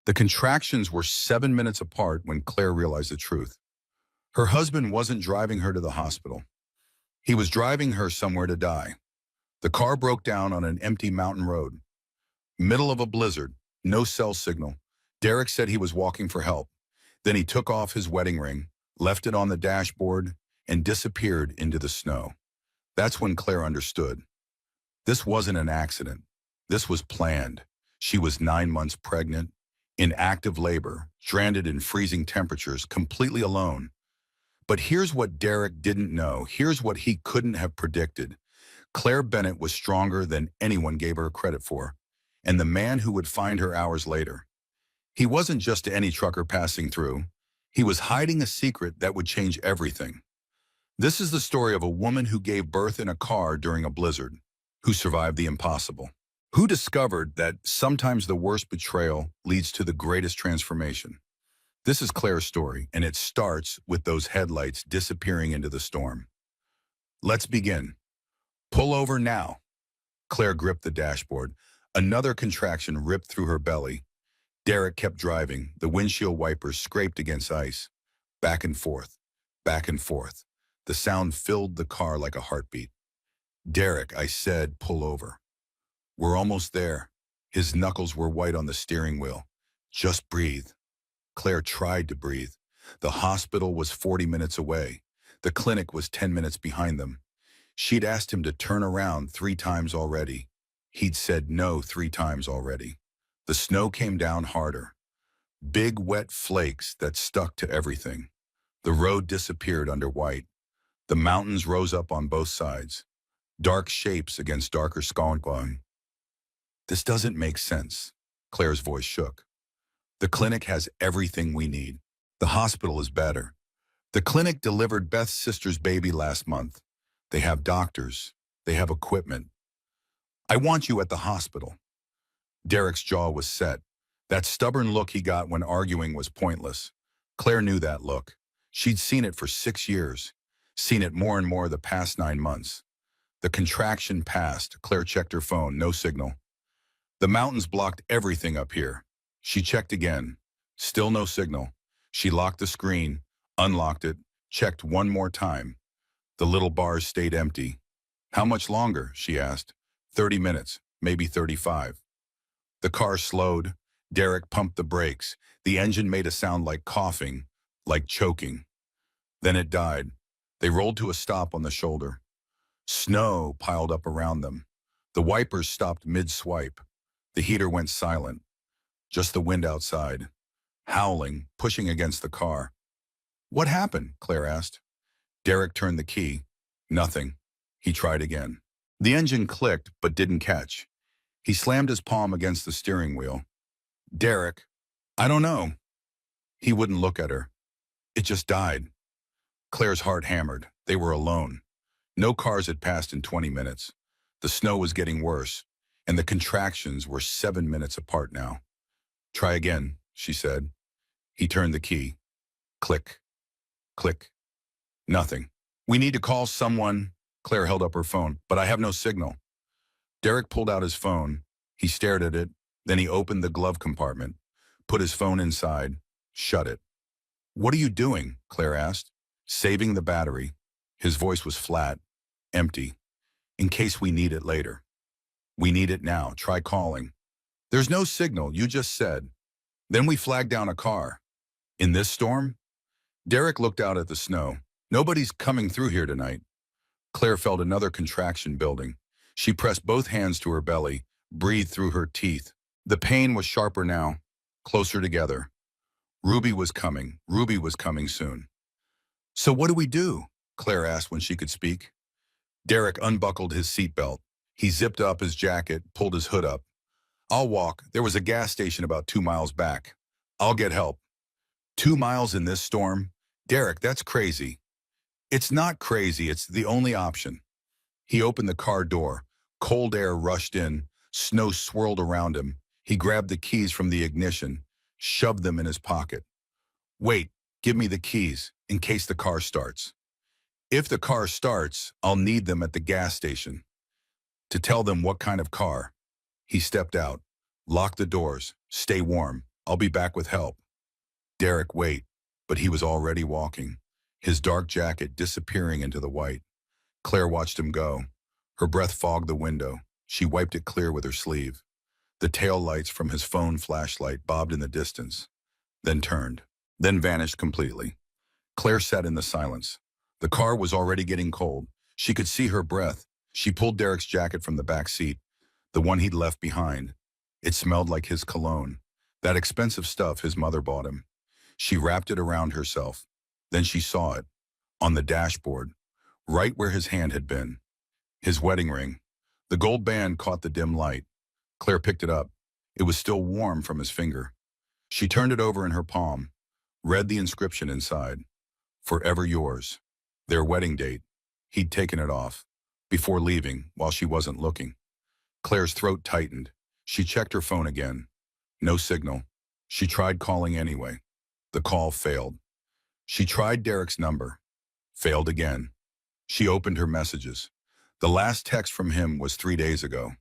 The contractions were 7 minutes apart when Claire realized the truth. Her husband wasn't driving her to the hospital. He was driving her somewhere to die. The car broke down on an empty mountain road. Middle of a blizzard, no cell signal. Derek said he was walking for help. Then he took off his wedding ring, left it on the dashboard, and disappeared into the snow. That's when Claire understood. This wasn't an accident. This was planned. She was 9 months pregnant, in active labor, stranded in freezing temperatures, completely alone. But here's what Derek didn't know. Here's what he couldn't have predicted. Claire Bennett was stronger than anyone gave her credit for, and the man who would find her hours later. He wasn't just any trucker passing through. He was hiding a secret that would change everything. This is the story of a woman who gave birth in a car during a blizzard, who survived the impossible, who discovered that sometimes the worst betrayal leads to the greatest transformation. This is Claire's story, and it starts with those headlights disappearing into the storm. Let's begin. Pull over now. Claire gripped the dashboard. Another contraction ripped through her belly. Derek kept driving. The windshield wipers scraped against ice. Back and forth, back and forth. The sound filled the car like a heartbeat. Derek, I said, pull over. We're almost there. His knuckles were white on the steering wheel. Just breathe. Claire tried to breathe. The hospital was 40 minutes away. The clinic was 10 minutes behind them. She'd asked him to turn around 3 times already. He'd said no 3 times already. The snow came down harder. Big wet flakes that stuck to everything. The road disappeared under white. The mountains rose up on both sides. Dark shapes against darker skyline. This doesn't make sense. Claire's voice shook. The clinic has everything we need. The hospital is better. The clinic delivered Beth's sister's baby last month. They have doctors. They have equipment. I want you at the hospital. Derek's jaw was set. That stubborn look he got when arguing was pointless. Claire knew that look. She'd seen it for 6 years. Seen it more and more the past 9 months. The contraction passed. Claire checked her phone. No signal. The mountains blocked everything up here. She checked again. Still no signal. She locked the screen, unlocked it, checked one more time. The little bars stayed empty. How much longer? She asked. 30 minutes, maybe 35. The car slowed. Derek pumped the brakes. The engine made a sound like coughing, like choking. Then it died. They rolled to a stop on the shoulder. Snow piled up around them. The wipers stopped mid-swipe. The heater went silent. Just the wind outside, howling, pushing against the car. What happened? Claire asked. Derek turned the key. Nothing. He tried again. The engine clicked, but didn't catch. He slammed his palm against the steering wheel. Derek, I don't know. He wouldn't look at her. It just died. Claire's heart hammered. They were alone. No cars had passed in 20 minutes. The snow was getting worse, and the contractions were 7 minutes apart now. Try again, she said. He turned the key. Click. Click. Nothing. We need to call someone. Claire held up her phone, but I have no signal. Derek pulled out his phone. He stared at it. Then he opened the glove compartment, put his phone inside, shut it. What are you doing? Claire asked. Saving the battery. His voice was flat, empty. In case we need it later. We need it now. Try calling. There's no signal, you just said. Then we flagged down a car. In this storm? Derek looked out at the snow. Nobody's coming through here tonight. Claire felt another contraction building. She pressed both hands to her belly, breathed through her teeth. The pain was sharper now, closer together. Ruby was coming. Ruby was coming soon. So what do we do? Claire asked when she could speak. Derek unbuckled his seatbelt. He zipped up his jacket, pulled his hood up. I'll walk. There was a gas station about 2 miles back. I'll get help. 2 miles in this storm? Derek, that's crazy. It's not crazy. It's the only option. He opened the car door. Cold air rushed in. Snow swirled around him. He grabbed the keys from the ignition, shoved them in his pocket. Wait, give me the keys, in case the car starts. If the car starts, I'll need them at the gas station. To tell them what kind of car. He stepped out, locked the doors. Stay warm. I'll be back with help. Derek, wait. But he was already walking, his dark jacket disappearing into the white. Claire watched him go. Her breath fogged the window. She wiped it clear with her sleeve. The tail lights from his phone flashlight bobbed in the distance, then turned, then vanished completely. Claire sat in the silence. The car was already getting cold. She could see her breath. She pulled Derek's jacket from the back seat, the one he'd left behind. It smelled like his cologne, that expensive stuff his mother bought him. She wrapped it around herself. Then she saw it, on the dashboard, right where his hand had been. His wedding ring. The gold band caught the dim light. Claire picked it up. It was still warm from his finger. She turned it over in her palm, read the inscription inside. Forever yours. Their wedding date. He'd taken it off, before leaving, while she wasn't looking. Claire's throat tightened. She checked her phone again. No signal. She tried calling anyway. The call failed. She tried Derek's number. Failed again. She opened her messages. The last text from him was 3 days ago.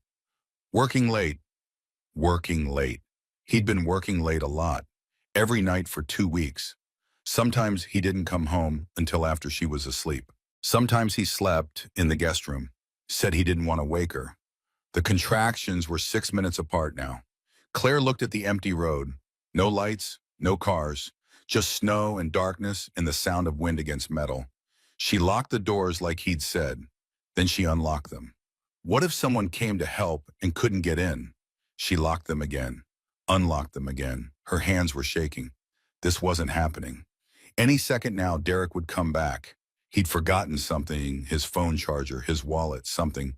Working late. Working late. He'd been working late a lot, every night for 2 weeks. Sometimes he didn't come home until after she was asleep. Sometimes he slept in the guest room, said he didn't want to wake her. The contractions were 6 minutes apart now. Claire looked at the empty road. No lights, no cars, just snow and darkness and the sound of wind against metal. She locked the doors like he'd said. Then she unlocked them. What if someone came to help and couldn't get in? She locked them again, unlocked them again. Her hands were shaking. This wasn't happening. Any second now, Derek would come back. He'd forgotten something, his phone charger, his wallet, something.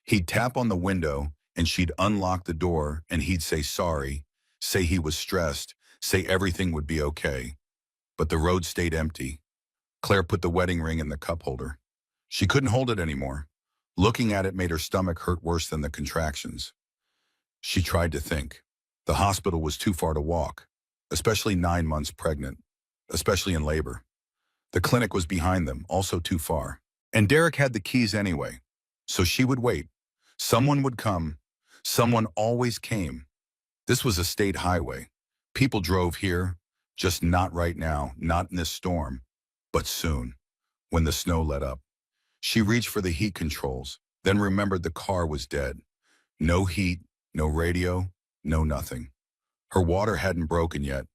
He'd tap on the window and she'd unlock the door and he'd say sorry, say he was stressed, say everything would be okay. But the road stayed empty. Claire put the wedding ring in the cup holder. She couldn't hold it anymore. Looking at it made her stomach hurt worse than the contractions. She tried to think. The hospital was too far to walk, especially 9 months pregnant, especially in labor. The clinic was behind them, also too far. And Derek had the keys anyway. So she would wait. Someone would come. Someone always came. This was a state highway. People drove here, just not right now, not in this storm, but soon, when the snow let up. She reached for the heat controls, then remembered the car was dead. No heat, no radio, no nothing. Her water hadn't broken yet.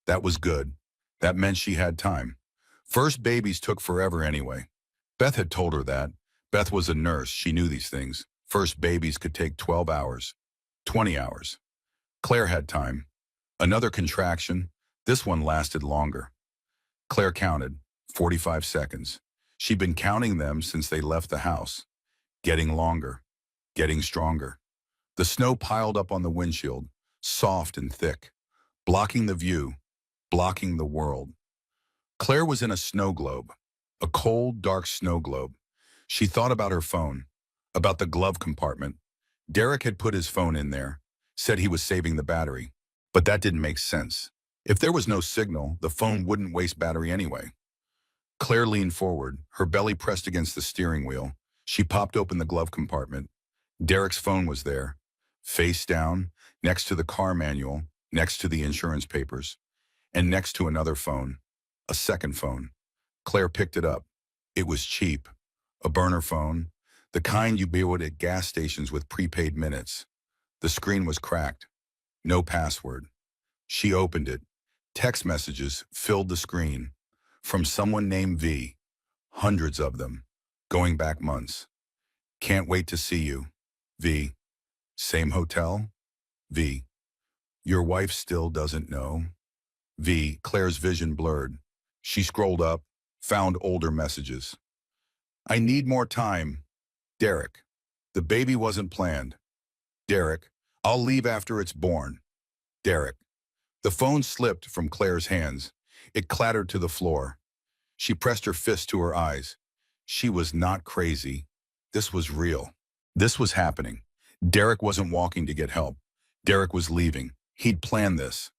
That was good. That meant she had time. First babies took forever anyway. Beth had told her that. Beth was a nurse. She knew these things. First babies could take 12 hours, 20 hours. Claire had time. Another contraction. This one lasted longer. Claire counted, 45 seconds. She'd been counting them since they left the house. Getting longer, getting stronger. The snow piled up on the windshield, soft and thick, blocking the view, blocking the world. Claire was in a snow globe, a cold, dark snow globe. She thought about her phone, about the glove compartment. Derek had put his phone in there, said he was saving the battery. But that didn't make sense. If there was no signal, the phone wouldn't waste battery anyway. Claire leaned forward, her belly pressed against the steering wheel. She popped open the glove compartment. Derek's phone was there, face down, next to the car manual, next to the insurance papers, and next to another phone, a second phone. Claire picked it up. It was cheap, a burner phone, the kind you bought at gas stations with prepaid minutes. The screen was cracked, no password. She opened it. Text messages filled the screen. From someone named V, hundreds of them, going back months. Can't wait to see you. V. Same hotel? V. Your wife still doesn't know? V. Claire's vision blurred. She scrolled up, found older messages. I need more time. Derek. The baby wasn't planned. Derek. I'll leave after it's born. Derek. The phone slipped from Claire's hands. It clattered to the floor. She pressed her fist to her eyes. She was not crazy. This was real. This was happening. Derek wasn't walking to get help. Derek was leaving. He'd planned this.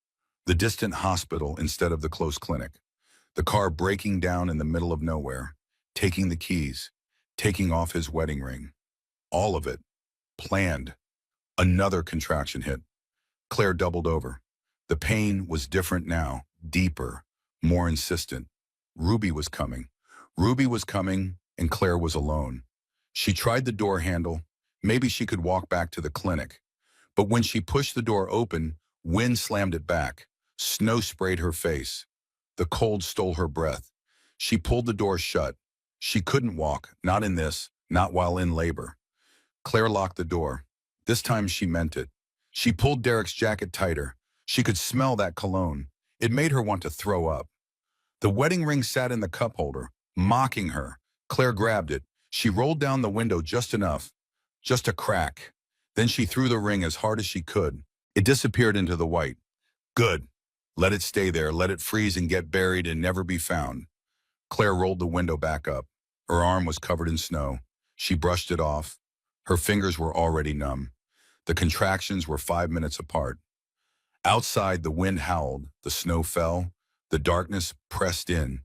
The distant hospital instead of the close clinic. The car breaking down in the middle of nowhere. Taking the keys. Taking off his wedding ring. All of it. Planned. Another contraction hit. Claire doubled over. The pain was different now, deeper, more insistent. Ruby was coming. Ruby was coming, and Claire was alone. She tried the door handle. Maybe she could walk back to the clinic. But when she pushed the door open, wind slammed it back. Snow sprayed her face. The cold stole her breath. She pulled the door shut. She couldn't walk, not in this, not while in labor. Claire locked the door. This time she meant it. She pulled Derek's jacket tighter. She could smell that cologne. It made her want to throw up. The wedding ring sat in the cup holder, mocking her. Claire grabbed it. She rolled down the window just enough. Just a crack. Then she threw the ring as hard as she could. It disappeared into the white. Good. Let it stay there. Let it freeze and get buried and never be found. Claire rolled the window back up. Her arm was covered in snow. She brushed it off. Her fingers were already numb. The contractions were 5 minutes apart. Outside, the wind howled, the snow fell, the darkness pressed in,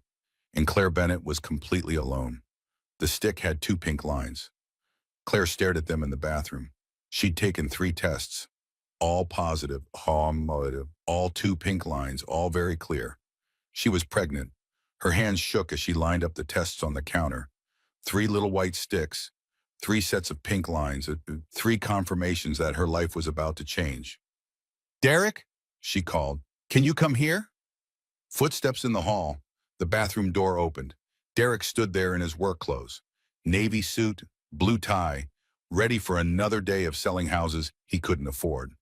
and Claire Bennett was completely alone. The stick had 2 pink lines. Claire stared at them in the bathroom. She'd taken 3 tests, all positive, all 2 pink lines, all very clear. She was pregnant. Her hands shook as she lined up the tests on the counter. 3 little white sticks, 3 sets of pink lines, 3 confirmations that her life was about to change. "Derek," she called, "can you come here?" Footsteps in the hall. The bathroom door opened. Derek stood there in his work clothes. Navy suit, blue tie, ready for another day of selling houses he couldn't afford.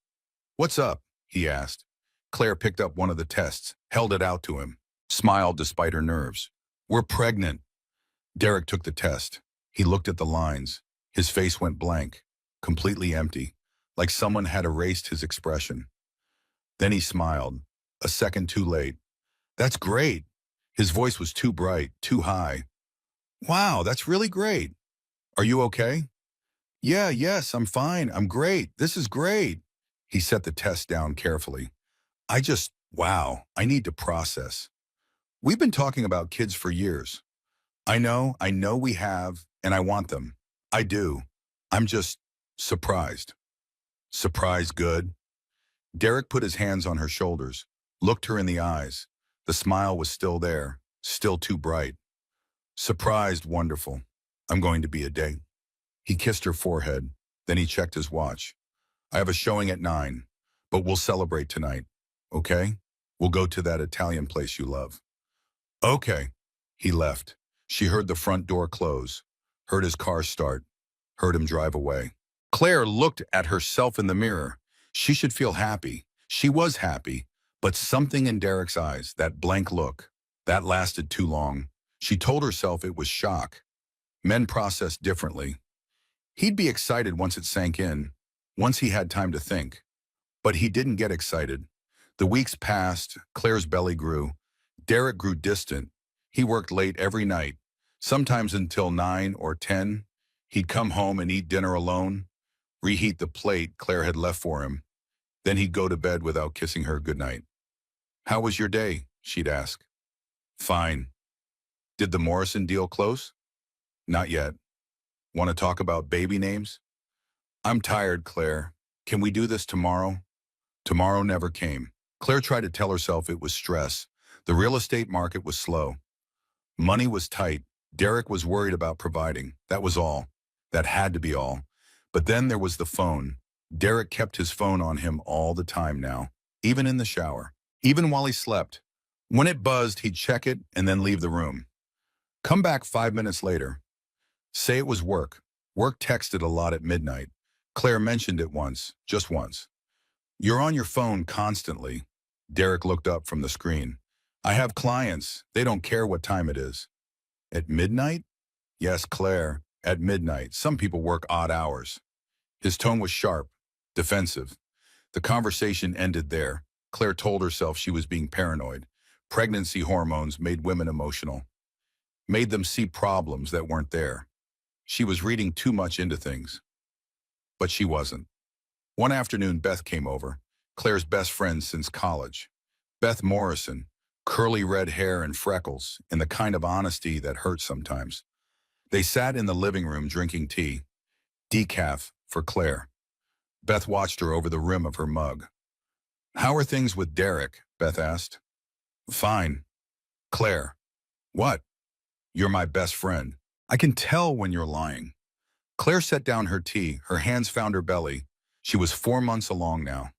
"What's up?" he asked. Claire picked up one of the tests, held it out to him, smiled despite her nerves. "We're pregnant." Derek took the test. He looked at the lines. His face went blank, completely empty, like someone had erased his expression. Then he smiled, a second too late. "That's great." His voice was too bright, too high. "Wow, that's really great. Are you okay?" Yes, I'm fine. I'm great. This is great." He set the test down carefully. Wow, I need to process. We've been talking about kids for years. I know we have, and I want them. I do. I'm just surprised." "Surprised good?" Derek put his hands on her shoulders, looked her in the eyes. The smile was still there, still too bright. "Surprised wonderful. I'm going to be a day." He kissed her forehead, then he checked his watch. "I have a showing at 9, but we'll celebrate tonight, okay? We'll go to that Italian place you love." "Okay." He left. She heard the front door close, heard his car start, heard him drive away. Claire looked at herself in the mirror. She should feel happy. She was happy, but something in Derek's eyes, that blank look, that lasted too long. She told herself it was shock. Men process differently. He'd be excited once it sank in, once he had time to think. But he didn't get excited. The weeks passed, Claire's belly grew. Derek grew distant. He worked late every night, sometimes until 9 or 10. He'd come home and eat dinner alone, reheat the plate Claire had left for him. Then he'd go to bed without kissing her goodnight. "How was your day?" she'd ask. "Fine." "Did the Morrison deal close?" "Not yet." "Want to talk about baby names?" "I'm tired, Claire. Can we do this tomorrow?" Tomorrow never came. Claire tried to tell herself it was stress. The real estate market was slow. Money was tight. Derek was worried about providing. That was all. That had to be all. But then there was the phone. Derek kept his phone on him all the time now, even in the shower, even while he slept. When it buzzed, he'd check it and then leave the room. Come back 5 minutes later. Say it was work. Work texted a lot at midnight. Claire mentioned it once, just once. "You're on your phone constantly." Derek looked up from the screen. "I have clients. They don't care what time it is." "At midnight?" "Yes, Claire, at midnight. Some people work odd hours." His tone was sharp, defensive. The conversation ended there. Claire told herself she was being paranoid. Pregnancy hormones made women emotional, made them see problems that weren't there. She was reading too much into things. But she wasn't. One afternoon, Beth came over, Claire's best friend since college. Beth Morrison, curly red hair and freckles, and the kind of honesty that hurts sometimes. They sat in the living room drinking tea. Decaf for Claire. Beth watched her over the rim of her mug. How are things with Derek? Beth asked. Fine. Claire. What? You're my best friend. I can tell when you're lying. Claire set down her tea. Her hands found her belly. She was 4 months along now,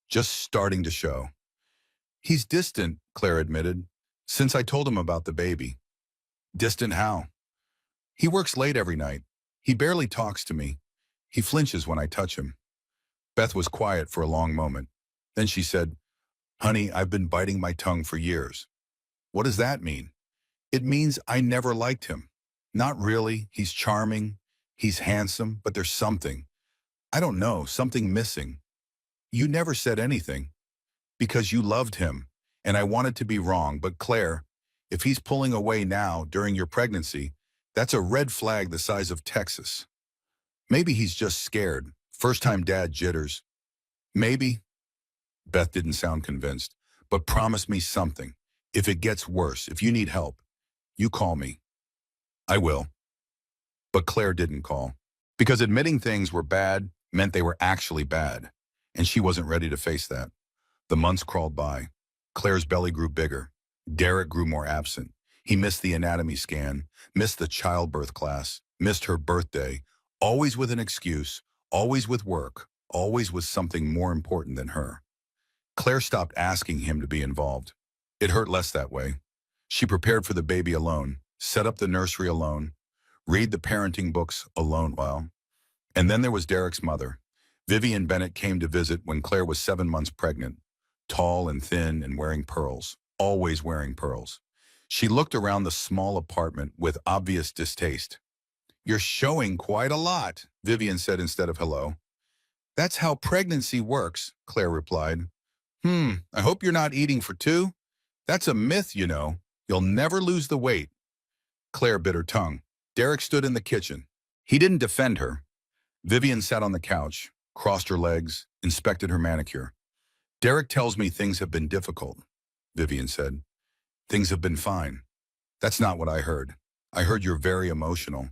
just starting to show. He's distant, Claire admitted, since I told him about the baby. Distant how? He works late every night. He barely talks to me. He flinches when I touch him. Beth was quiet for a long moment. Then she said, Honey, I've been biting my tongue for years. What does that mean? It means I never liked him. Not really. He's charming. He's handsome, but there's something. I don't know, something missing. You never said anything because you loved him, and I wanted to be wrong. But Claire, if he's pulling away now during your pregnancy, that's a red flag the size of Texas. Maybe he's just scared. First-time dad jitters. Maybe. Beth didn't sound convinced, but promise me something. If it gets worse, if you need help, you call me. I will. But Claire didn't call, because admitting things were bad meant they were actually bad, and she wasn't ready to face that. The months crawled by. Claire's belly grew bigger. Derek grew more absent. He missed the anatomy scan, missed the childbirth class, missed her birthday, always with an excuse, always with work, always with something more important than her. Claire stopped asking him to be involved. It hurt less that way. She prepared for the baby alone, set up the nursery alone, read the parenting books alone and then there was Derek's mother. Vivian Bennett came to visit when Claire was 7 months pregnant, tall and thin and wearing pearls, always wearing pearls. She looked around the small apartment with obvious distaste. You're showing quite a lot, Vivian said instead of hello. That's how pregnancy works, Claire replied. I hope you're not eating for two. That's a myth, you know. You'll never lose the weight. Claire bit her tongue. Derek stood in the kitchen. He didn't defend her. Vivian sat on the couch, crossed her legs, inspected her manicure. Derek tells me things have been difficult, Vivian said. Things have been fine. That's not what I heard. I heard you're very emotional,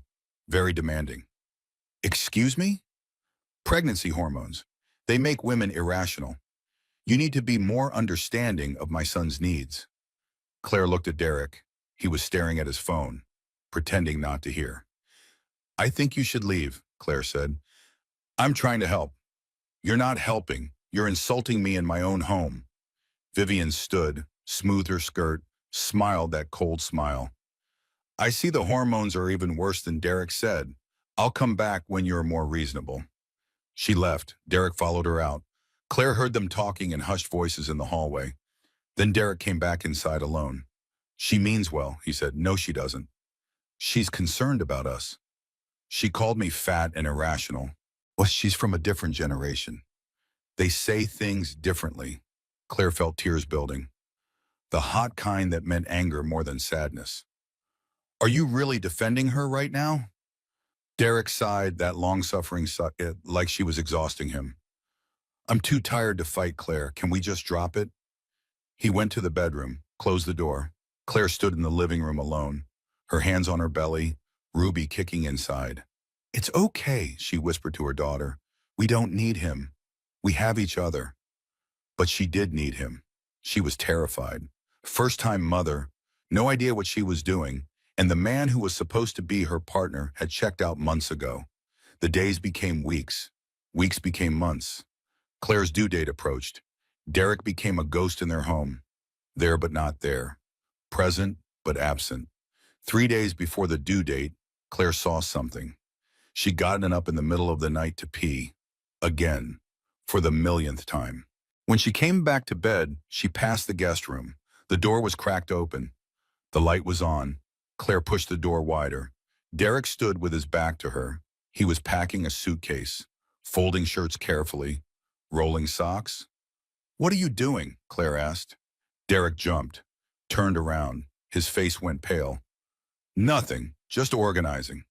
very demanding. Excuse me? Pregnancy hormones. They make women irrational. You need to be more understanding of my son's needs. Claire looked at Derek. He was staring at his phone, pretending not to hear. I think you should leave, Claire said. I'm trying to help. You're not helping. You're insulting me in my own home. Vivian stood, smoothed her skirt, smiled that cold smile. I see the hormones are even worse than Derek said. I'll come back when you're more reasonable. She left. Derek followed her out. Claire heard them talking in hushed voices in the hallway. Then Derek came back inside alone. She means well, he said. No, she doesn't. She's concerned about us. She called me fat and irrational. Well, she's from a different generation. They say things differently. Claire felt tears building. The hot kind that meant anger more than sadness. Are you really defending her right now? Derek sighed, that long-suffering sigh, like she was exhausting him. I'm too tired to fight, Claire. Can we just drop it? He went to the bedroom, closed the door. Claire stood in the living room alone, her hands on her belly, Ruby kicking inside. It's okay, she whispered to her daughter. We don't need him. We have each other. But she did need him. She was terrified. First-time mother, no idea what she was doing, and the man who was supposed to be her partner had checked out months ago. The days became weeks. Weeks became months. Claire's due date approached. Derek became a ghost in their home. There but not there. Present but absent. 3 days before the due date, Claire saw something. She'd gotten up in the middle of the night to pee. Again. For the millionth time. When she came back to bed, she passed the guest room. The door was cracked open. The light was on. Claire pushed the door wider. Derek stood with his back to her. He was packing a suitcase, folding shirts carefully, rolling socks. What are you doing? Claire asked. Derek jumped, turned around. His face went pale. Nothing, just organizing.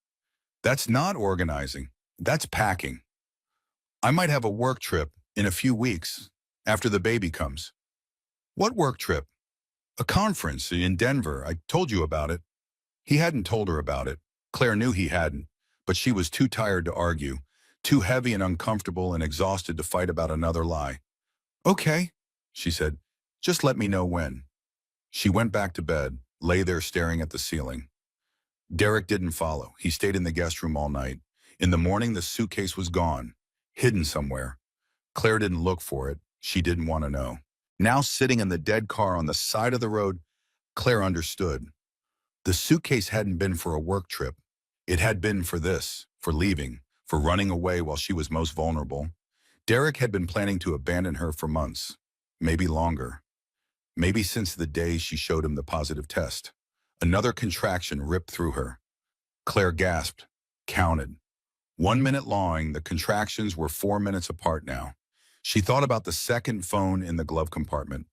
That's not organizing. That's packing. I might have a work trip in a few weeks after the baby comes. What work trip? A conference in Denver. I told you about it. He hadn't told her about it. Claire knew he hadn't, but she was too tired to argue, too heavy and uncomfortable and exhausted to fight about another lie. Okay, she said. Just let me know when. She went back to bed, lay there staring at the ceiling. Derek didn't follow. He stayed in the guest room all night. In the morning, the suitcase was gone, hidden somewhere. Claire didn't look for it. She didn't want to know. Now sitting in the dead car on the side of the road, Claire understood. The suitcase hadn't been for a work trip. It had been for this, for leaving, for running away while she was most vulnerable. Derek had been planning to abandon her for months, maybe longer. Maybe since the day she showed him the positive test. Another contraction ripped through her. Claire gasped, counted. 1 minute long, the contractions were 4 minutes apart now. She thought about the second phone in the glove compartment,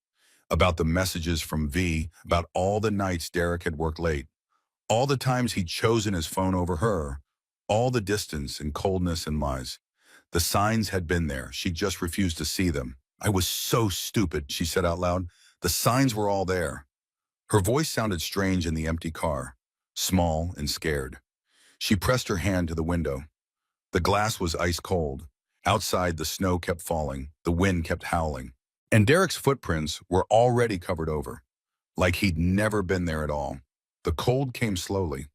about the messages from V, about all the nights Derek had worked late, all the times he'd chosen his phone over her, all the distance and coldness and lies. The signs had been there. She just refused to see them. I was so stupid, she said out loud. The signs were all there. Her voice sounded strange in the empty car, small and scared. She pressed her hand to the window. The glass was ice cold. Outside, the snow kept falling. The wind kept howling. And Derek's footprints were already covered over, like he'd never been there at all. The cold came slowly.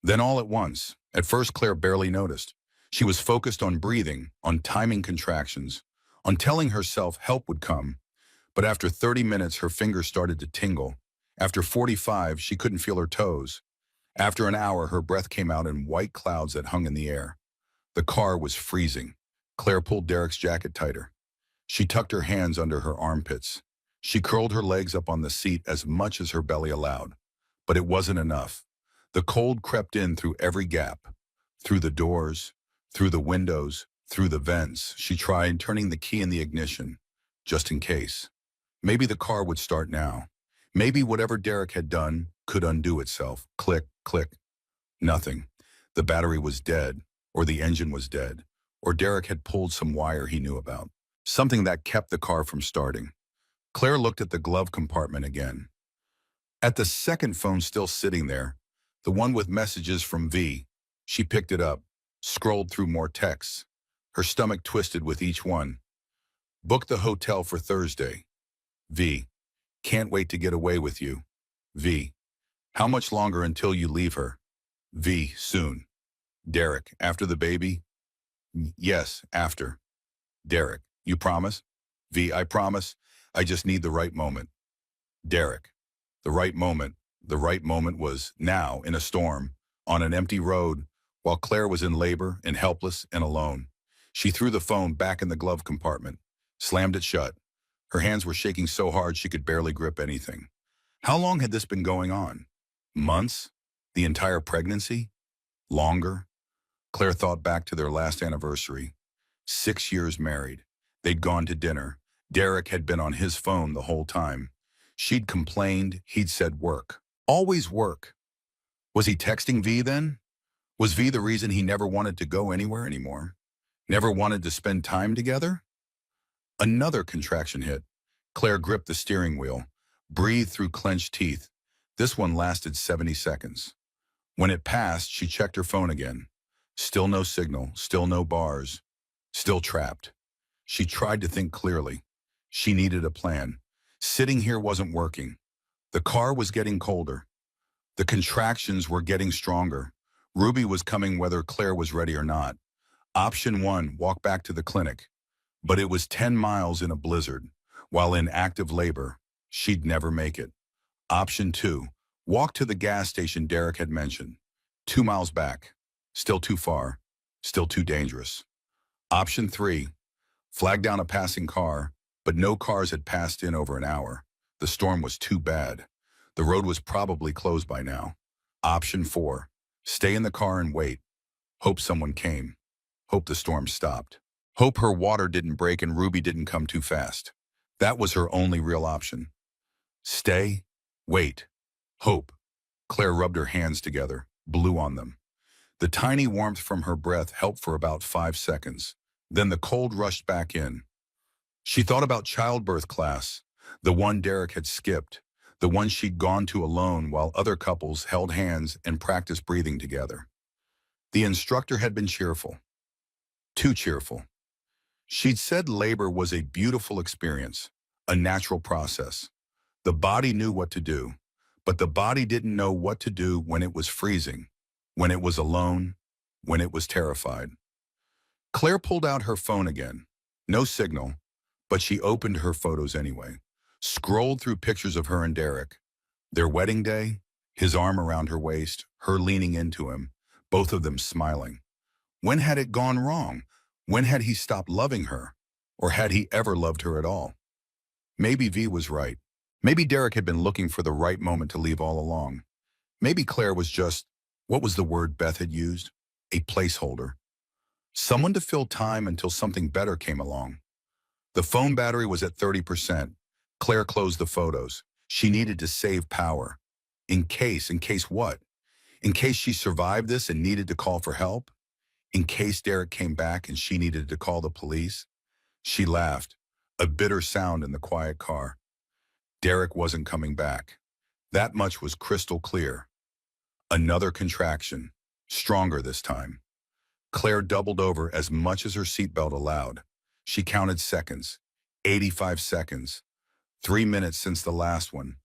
Then all at once. At first, Claire barely noticed. She was focused on breathing, on timing contractions, on telling herself help would come. But after 30 minutes, her fingers started to tingle. After 45, she couldn't feel her toes. After an hour, her breath came out in white clouds that hung in the air. The car was freezing. Claire pulled Derek's jacket tighter. She tucked her hands under her armpits. She curled her legs up on the seat as much as her belly allowed. But it wasn't enough. The cold crept in through every gap, through the doors, through the windows, through the vents. She tried turning the key in the ignition, just in case. Maybe the car would start now. Maybe whatever Derek had done could undo itself. Click, click. Nothing. The battery was dead, or the engine was dead, or Derek had pulled some wire he knew about. Something that kept the car from starting. Claire looked at the glove compartment again. At the second phone still sitting there, the one with messages from V, she picked it up, scrolled through more texts. Her stomach twisted with each one. Book the hotel for Thursday. V. Can't wait to get away with you. V. How much longer until you leave her? V. Soon. Derek. After the baby? Yes, after. Derek. You promise? V. I promise. I just need the right moment. Derek. The right moment. The right moment was now, in a storm, on an empty road, while Claire was in labor and helpless and alone. She threw the phone back in the glove compartment, slammed it shut. Her hands were shaking so hard she could barely grip anything. How long had this been going on? Months? The entire pregnancy? Longer? Claire thought back to their last anniversary. 6 years married. They'd gone to dinner. Derek had been on his phone the whole time. She'd complained, he'd said work. Always work. Was he texting V then? Was V the reason he never wanted to go anywhere anymore? Never wanted to spend time together? Another contraction hit. Claire gripped the steering wheel, breathed through clenched teeth. This one lasted 70 seconds. When it passed, she checked her phone again. Still no signal, still no bars, still trapped. She tried to think clearly. She needed a plan. Sitting here wasn't working. The car was getting colder. The contractions were getting stronger. Ruby was coming whether Claire was ready or not. Option 1, walk back to the clinic. But it was 10 miles in a blizzard. While in active labor, she'd never make it. Option 2, walk to the gas station Derek had mentioned. 2 miles back. Still too far. Still too dangerous. Option 3, flag down a passing car, but no cars had passed in over an hour. The storm was too bad. The road was probably closed by now. Option 4, stay in the car and wait. Hope someone came. Hope the storm stopped. Hope her water didn't break and Ruby didn't come too fast. That was her only real option. Stay, wait, hope. Claire rubbed her hands together, blew on them. The tiny warmth from her breath helped for about 5 seconds. Then the cold rushed back in. She thought about childbirth class, the one Derek had skipped, the one she'd gone to alone while other couples held hands and practiced breathing together. The instructor had been cheerful. Too cheerful. She'd said labor was a beautiful experience, a natural process. The body knew what to do, but the body didn't know what to do when it was freezing, when it was alone, when it was terrified. Claire pulled out her phone again. No signal, but she opened her photos anyway. Scrolled through pictures of her and Derek. Their wedding day, his arm around her waist, her leaning into him, both of them smiling. When had it gone wrong? When had he stopped loving her? Or had he ever loved her at all? Maybe V was right. Maybe Derek had been looking for the right moment to leave all along. Maybe Claire was just, what was the word Beth had used? A placeholder. Someone to fill time until something better came along. The phone battery was at 30%. Claire closed the photos. She needed to save power. In case what? In case she survived this and needed to call for help? In case Derek came back and she needed to call the police? She laughed, a bitter sound in the quiet car. Derek wasn't coming back. That much was crystal clear. Another contraction, stronger this time. Claire doubled over as much as her seatbelt allowed. She counted seconds, 85 seconds, 3 minutes since the last one.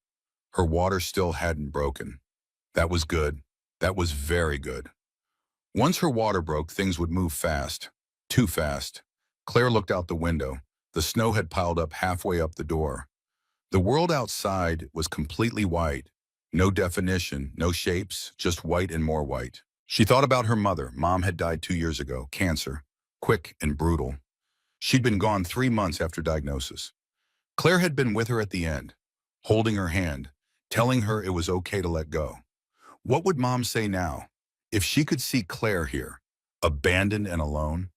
Her water still hadn't broken. That was good. That was very good. Once her water broke, things would move fast. Too fast. Claire looked out the window. The snow had piled up halfway up the door. The world outside was completely white. No definition, no shapes, just white and more white. She thought about her mother. Mom had died 2 years ago, cancer, quick and brutal. She'd been gone 3 months after diagnosis. Claire had been with her at the end, holding her hand, telling her it was okay to let go. What would Mom say now? If she could see Claire here, abandoned and alone,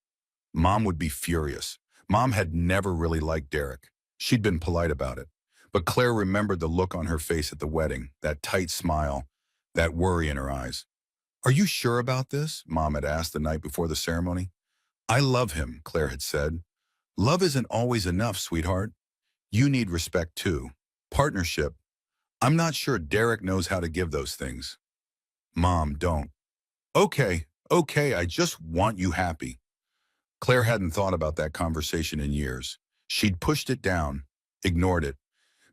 Mom would be furious. Mom had never really liked Derek. She'd been polite about it. But Claire remembered the look on her face at the wedding, that tight smile, that worry in her eyes. "Are you sure about this?" Mom had asked the night before the ceremony. "I love him," Claire had said. "Love isn't always enough, sweetheart. You need respect too. Partnership. I'm not sure Derek knows how to give those things." "Mom, don't." Okay, I just want you happy." Claire hadn't thought about that conversation in years. She'd pushed it down, ignored it,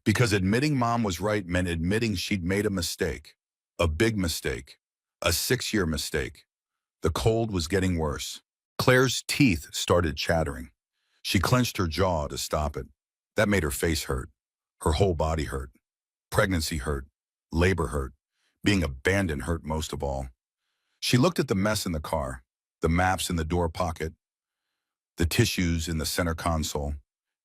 because admitting Mom was right meant admitting she'd made a mistake. A big mistake. A 6-year mistake. The cold was getting worse. Claire's teeth started chattering. She clenched her jaw to stop it. That made her face hurt. Her whole body hurt. Pregnancy hurt. Labor hurt. Being abandoned hurt most of all. She looked at the mess in the car, the maps in the door pocket, the tissues in the center console,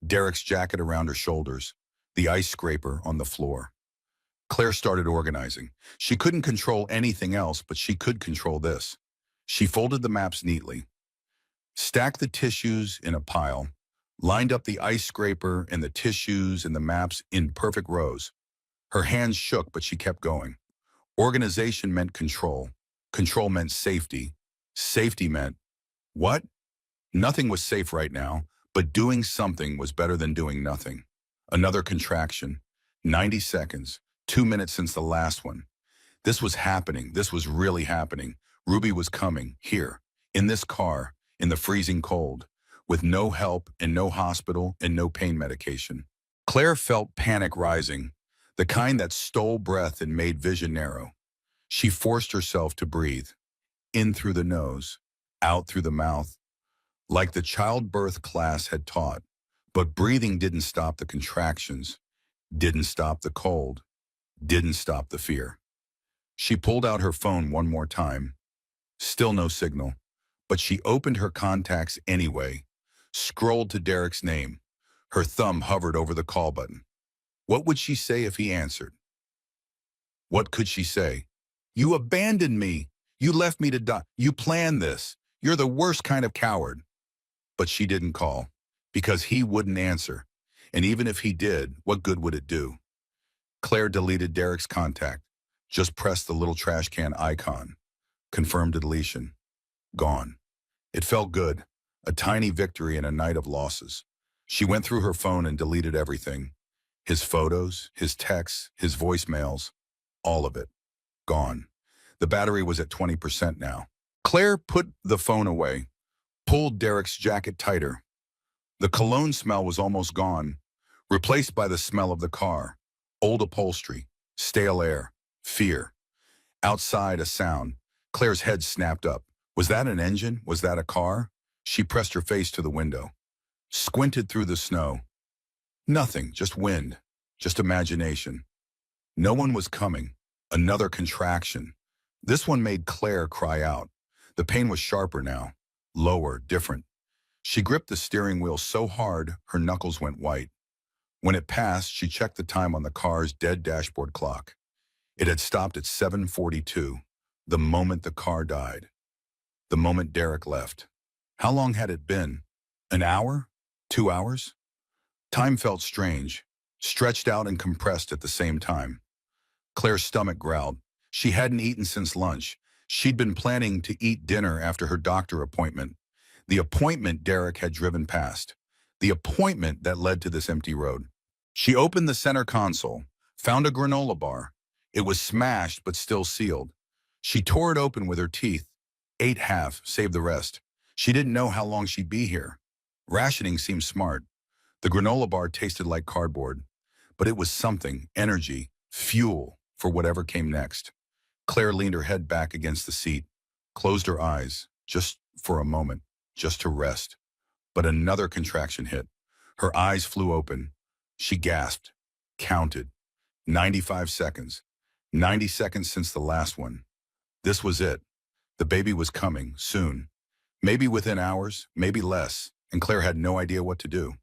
Derek's jacket around her shoulders, the ice scraper on the floor. Claire started organizing. She couldn't control anything else, but she could control this. She folded the maps neatly, stacked the tissues in a pile, lined up the ice scraper and the tissues and the maps in perfect rows. Her hands shook, but she kept going. Organization meant control. Control meant safety. Safety meant what? Nothing was safe right now, but doing something was better than doing nothing. Another contraction. 90 seconds. 2 minutes since the last one. This was happening. This was really happening. Ruby was coming, here, in this car, in the freezing cold, with no help and no hospital and no pain medication. Claire felt panic rising, the kind that stole breath and made vision narrow. She forced herself to breathe, in through the nose, out through the mouth, like the childbirth class had taught. But breathing didn't stop the contractions, didn't stop the cold, didn't stop the fear. She pulled out her phone one more time. Still no signal, but she opened her contacts anyway, scrolled to Derek's name. Her thumb hovered over the call button. What would she say if he answered? What could she say? "You abandoned me. You left me to die. You planned this. You're the worst kind of coward." But she didn't call, because he wouldn't answer. And even if he did, what good would it do? Claire deleted Derek's contact, just pressed the little trash can icon. Confirm deletion. Gone. It felt good, a tiny victory in a night of losses. She went through her phone and deleted everything. His photos, his texts, his voicemails, all of it. Gone. The battery was at 20% now. Claire put the phone away, pulled Derek's jacket tighter. The cologne smell was almost gone. replaced by the smell of the car, old upholstery, stale air, fear. Outside, a sound. Claire's head snapped up. Was that an engine? Was that a car? She pressed her face to the window, squinted through the snow. Nothing, just wind, just imagination. No one was coming. Another contraction. This one made Claire cry out. The pain was sharper now, lower, different. She gripped the steering wheel so hard her knuckles went white. When it passed, she checked the time on the car's dead dashboard clock. It had stopped at 7:42, the moment the car died, the moment Derek left. How long had it been? An hour? 2 hours? Time felt strange, stretched out and compressed at the same time. Claire's stomach growled. She hadn't eaten since lunch. She'd been planning to eat dinner after her doctor appointment. The appointment Derek had driven past. The appointment that led to this empty road. She opened the center console, found a granola bar. It was smashed but still sealed. She tore it open with her teeth, ate half, saved the rest. She didn't know how long she'd be here. Rationing seemed smart. The granola bar tasted like cardboard, but it was something, energy, fuel for whatever came next. Claire leaned her head back against the seat, closed her eyes, just for a moment, just to rest. But another contraction hit. Her eyes flew open. She gasped, counted. 95 seconds. 90 seconds since the last one. This was it. The baby was coming, soon. Maybe within hours, maybe less, and Claire had no idea what to do.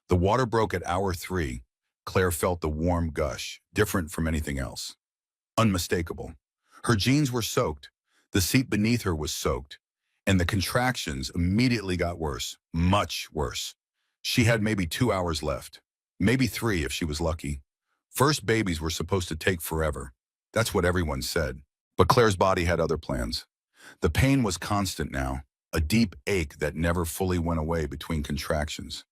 The water broke at hour 3. Claire felt the warm gush, different from anything else. Unmistakable. Her jeans were soaked. The seat beneath her was soaked. And the contractions immediately got worse, much worse. She had maybe 2 hours left. Maybe 3 if she was lucky. First babies were supposed to take forever. That's what everyone said. But Claire's body had other plans. The pain was constant now, a deep ache that never fully went away between contractions.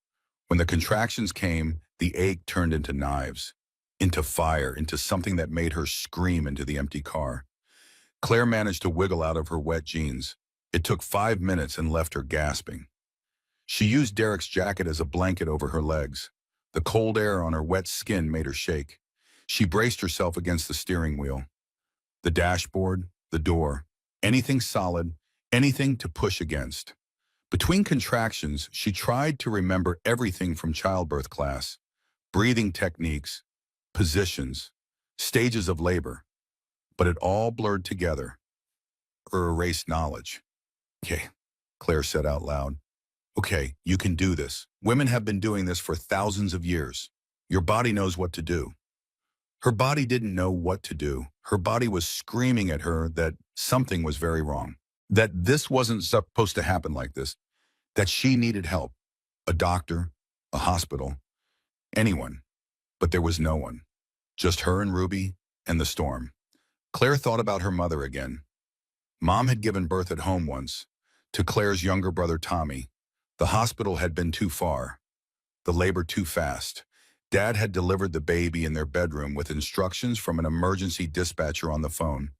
When the contractions came, the ache turned into knives, into fire, into something that made her scream into the empty car. Claire managed to wiggle out of her wet jeans. It took 5 minutes and left her gasping. She used Derek's jacket as a blanket over her legs. The cold air on her wet skin made her shake. She braced herself against the steering wheel. The dashboard, the door, anything solid, anything to push against. Between contractions, she tried to remember everything from childbirth class, breathing techniques, positions, stages of labor. But it all blurred together, or erased knowledge. Okay, Claire said out loud. Okay, you can do this. Women have been doing this for thousands of years. Your body knows what to do. Her body didn't know what to do. Her body was screaming at her that something was very wrong, that this wasn't supposed to happen like this, that she needed help, a doctor, a hospital, anyone. But there was no one, just her and Ruby and the storm. Claire thought about her mother again. Mom had given birth at home once, to Claire's younger brother Tommy. The hospital had been too far, the labor too fast. Dad had delivered the baby in their bedroom with instructions from an emergency dispatcher on the phone.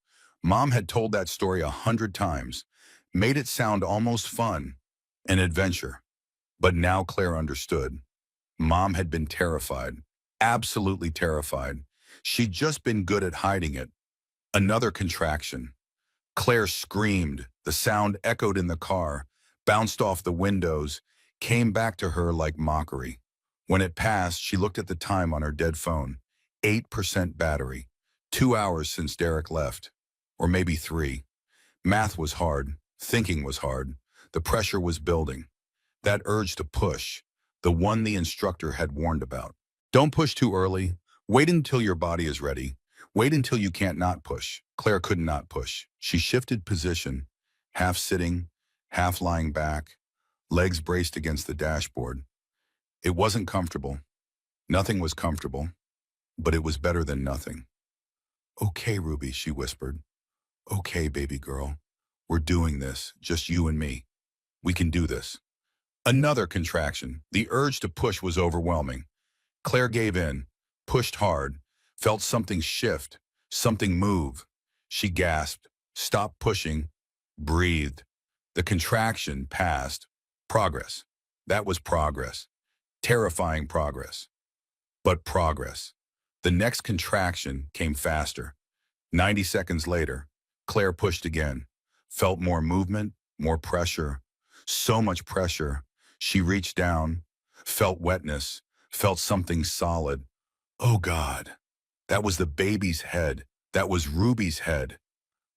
Mom had told that story 100 times, made it sound almost fun, an adventure. But now Claire understood. Mom had been terrified, absolutely terrified. She'd just been good at hiding it. Another contraction. Claire screamed. The sound echoed in the car, bounced off the windows, came back to her like mockery. When it passed, she looked at the time on her dead phone. 8% battery. 2 hours since Derek left. Or maybe 3. Math was hard. Thinking was hard. The pressure was building. That urge to push, the one the instructor had warned about. Don't push too early. Wait until your body is ready. Wait until you can't not push. Claire could not push. She shifted position, half sitting, half lying back, legs braced against the dashboard. It wasn't comfortable. Nothing was comfortable, but it was better than nothing. Okay, Ruby, she whispered. Okay, baby girl. We're doing this, just you and me. We can do this. Another contraction. The urge to push was overwhelming. Claire gave in, pushed hard, felt something shift, something move. She gasped, stopped pushing, breathed. The contraction passed. Progress. That was progress. Terrifying progress. But progress. The next contraction came faster. 90 seconds later, Claire pushed again, felt more movement, more pressure, so much pressure. She reached down, felt wetness, felt something solid. Oh God, that was the baby's head. That was Ruby's head.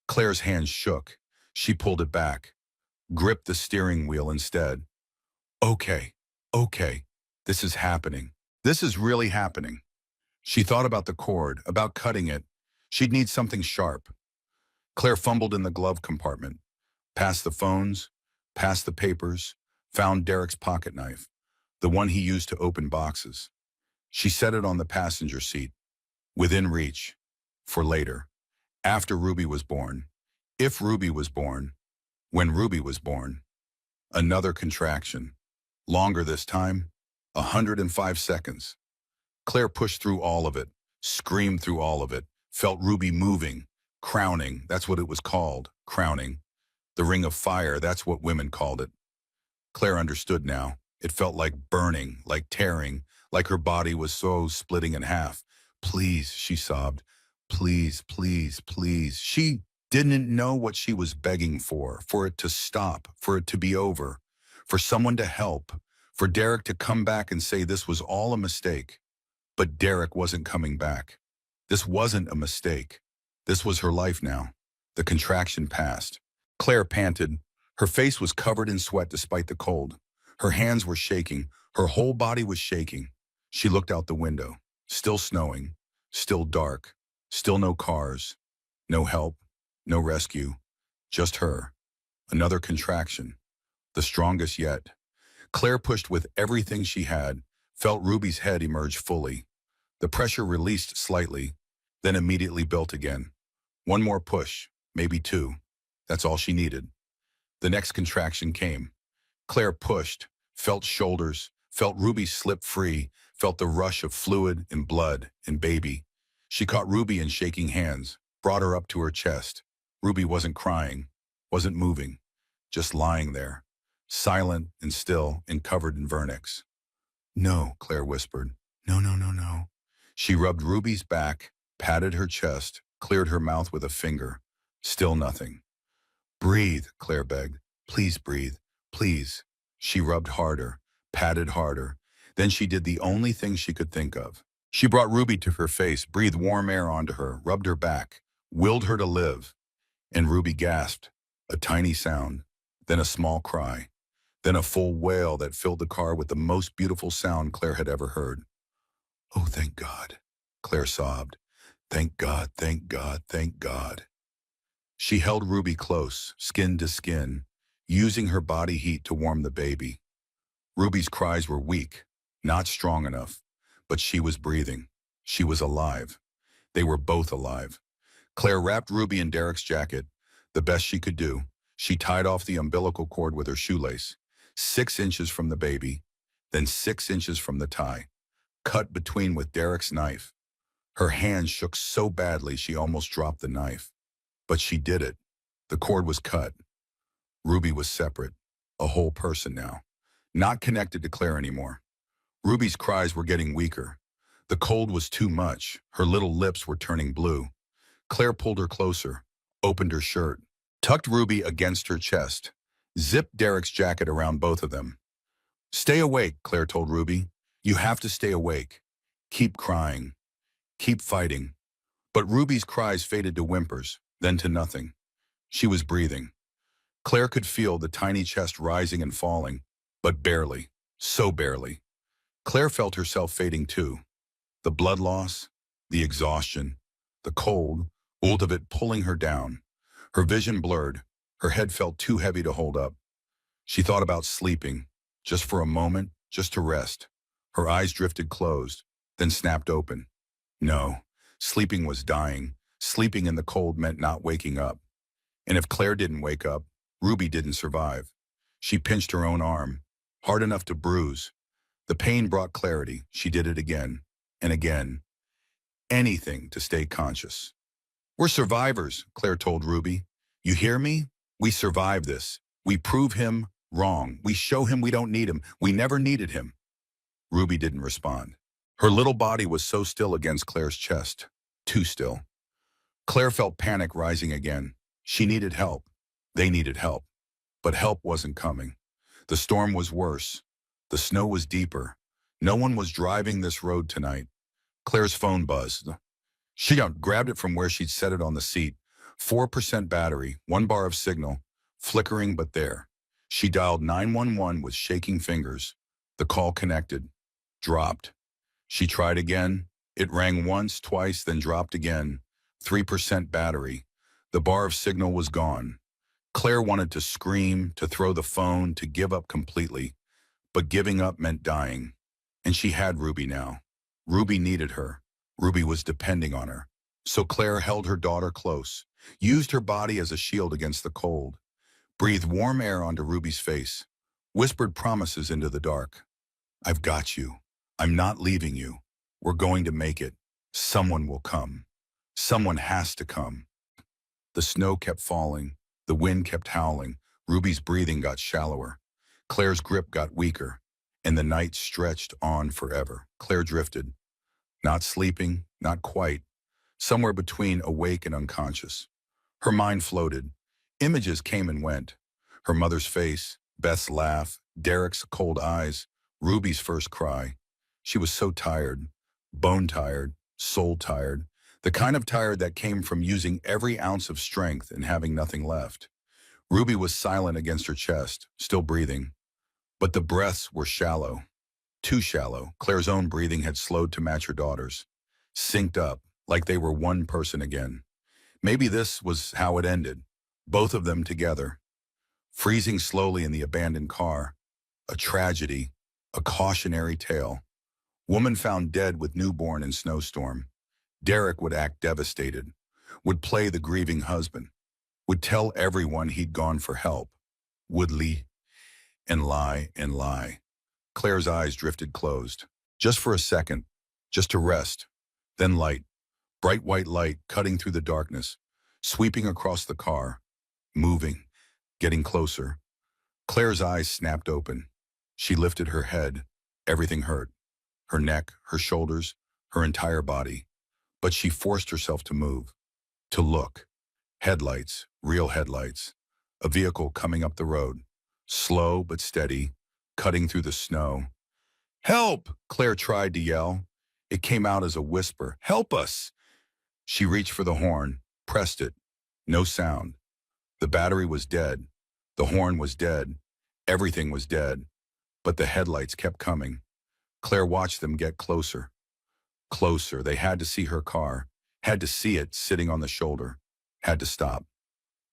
Claire's hand shook. She pulled it back, gripped the steering wheel instead. Okay, okay, this is happening. This is really happening. She thought about the cord, about cutting it. She'd need something sharp. Claire fumbled in the glove compartment, past the phones, past the papers, found Derek's pocket knife, the one he used to open boxes. She set it on the passenger seat, within reach, for later, after Ruby was born, if Ruby was born, when Ruby was born. Another contraction, longer this time, 105 seconds. Claire pushed through all of it, screamed through all of it, felt Ruby moving, crowning, that's what it was called, crowning. The ring of fire, that's what women called it. Claire understood now. It felt like burning, like tearing, like her body was so splitting in half. Please, she sobbed. Please, please, please. She didn't know what she was begging for it to stop, for it to be over, for someone to help, for Derek to come back and say this was all a mistake. But Derek wasn't coming back. This wasn't a mistake. This was her life now. The contraction passed. Claire panted. Her face was covered in sweat despite the cold. Her hands were shaking. Her whole body was shaking. She looked out the window. Still snowing. Still dark. Still no cars. No help. No rescue. Just her. Another contraction. The strongest yet. Claire pushed with everything she had, felt Ruby's head emerge fully. The pressure released slightly, then immediately built again. One more push, maybe two. That's all she needed. The next contraction came. Claire pushed, felt shoulders, felt Ruby slip free, felt the rush of fluid and blood and baby. She caught Ruby in shaking hands, brought her up to her chest. Ruby wasn't crying, wasn't moving, just lying there, silent and still and covered in vernix. No, Claire whispered. No, no, no, no. She rubbed Ruby's back, patted her chest, cleared her mouth with a finger. Still nothing. Breathe, Claire begged. Please breathe, please. She rubbed harder, patted harder. Then she did the only thing she could think of. She brought Ruby to her face, breathed warm air onto her, rubbed her back, willed her to live. And Ruby gasped, a tiny sound, then a small cry, then a full wail that filled the car with the most beautiful sound Claire had ever heard. Oh, thank God, Claire sobbed. Thank God, thank God, thank God. She held Ruby close, skin to skin, using her body heat to warm the baby. Ruby's cries were weak, not strong enough, but she was breathing. She was alive. They were both alive. Claire wrapped Ruby in Derek's jacket, the best she could do. She tied off the umbilical cord with her shoelace, 6 inches from the baby, then 6 inches from the tie, cut between with Derek's knife. Her hand shook so badly she almost dropped the knife. But she did it. The cord was cut. Ruby was separate, a whole person now, not connected to Claire anymore. Ruby's cries were getting weaker. The cold was too much. Her little lips were turning blue. Claire pulled her closer, opened her shirt, tucked Ruby against her chest, zipped Derek's jacket around both of them. Stay awake, Claire told Ruby. You have to stay awake. Keep crying. Keep fighting. But Ruby's cries faded to whimpers, then to nothing. She was breathing. Claire could feel the tiny chest rising and falling, but barely, so barely. Claire felt herself fading too. The blood loss, the exhaustion, the cold, all of it pulling her down. Her vision blurred. Her head felt too heavy to hold up. She thought about sleeping, just for a moment, just to rest. Her eyes drifted closed, then snapped open. No, sleeping was dying. Sleeping in the cold meant not waking up. And if Claire didn't wake up, Ruby didn't survive. She pinched her own arm, hard enough to bruise. The pain brought clarity. She did it again and again. Anything to stay conscious. We're survivors, Claire told Ruby. You hear me? We survive this. We prove him wrong. We show him we don't need him. We never needed him. Ruby didn't respond. Her little body was so still against Claire's chest. Too still. Claire felt panic rising again. She needed help. They needed help. But help wasn't coming. The storm was worse. The snow was deeper. No one was driving this road tonight. Claire's phone buzzed. She grabbed it from where she'd set it on the seat. 4% battery, 1 bar of signal, flickering but there. She dialed 911 with shaking fingers. The call connected. Dropped. She tried again. It rang once, twice, then dropped again. 3% battery. The bar of signal was gone. Claire wanted to scream, to throw the phone, to give up completely. But giving up meant dying. And she had Ruby now. Ruby needed her. Ruby was depending on her. So Claire held her daughter close, used her body as a shield against the cold, breathed warm air onto Ruby's face, whispered promises into the dark. I've got you. I'm not leaving you. We're going to make it. Someone will come. Someone has to come. The snow kept falling. The wind kept howling. Ruby's breathing got shallower. Claire's grip got weaker. And the night stretched on forever. Claire drifted. Not sleeping, not quite. Somewhere between awake and unconscious. Her mind floated. Images came and went. Her mother's face, Beth's laugh, Derek's cold eyes, Ruby's first cry. She was so tired. Bone tired, soul tired. The kind of tired that came from using every ounce of strength and having nothing left. Ruby was silent against her chest, still breathing. But the breaths were shallow. Too shallow. Claire's own breathing had slowed to match her daughter's. Synced up, like they were one person again. Maybe this was how it ended. Both of them together. Freezing slowly in the abandoned car. A tragedy. A cautionary tale. Woman found dead with newborn in snowstorm. Derek would act devastated. Would play the grieving husband. Would tell everyone he'd gone for help. Would lie and lie and lie. Claire's eyes drifted closed. Just for a second. Just to rest. Then light. Bright white light cutting through the darkness. Sweeping across the car. Moving. Getting closer. Claire's eyes snapped open. She lifted her head. Everything hurt. Her neck, her shoulders, her entire body. But she forced herself to move. To look. Headlights. Real headlights. A vehicle coming up the road. Slow but steady. Cutting through the snow. Help! Claire tried to yell. It came out as a whisper. Help us! She reached for the horn. Pressed it. No sound. The battery was dead. The horn was dead. Everything was dead. But the headlights kept coming. Claire watched them get closer. Closer. They had to see her car. Had to see it sitting on the shoulder. Had to stop.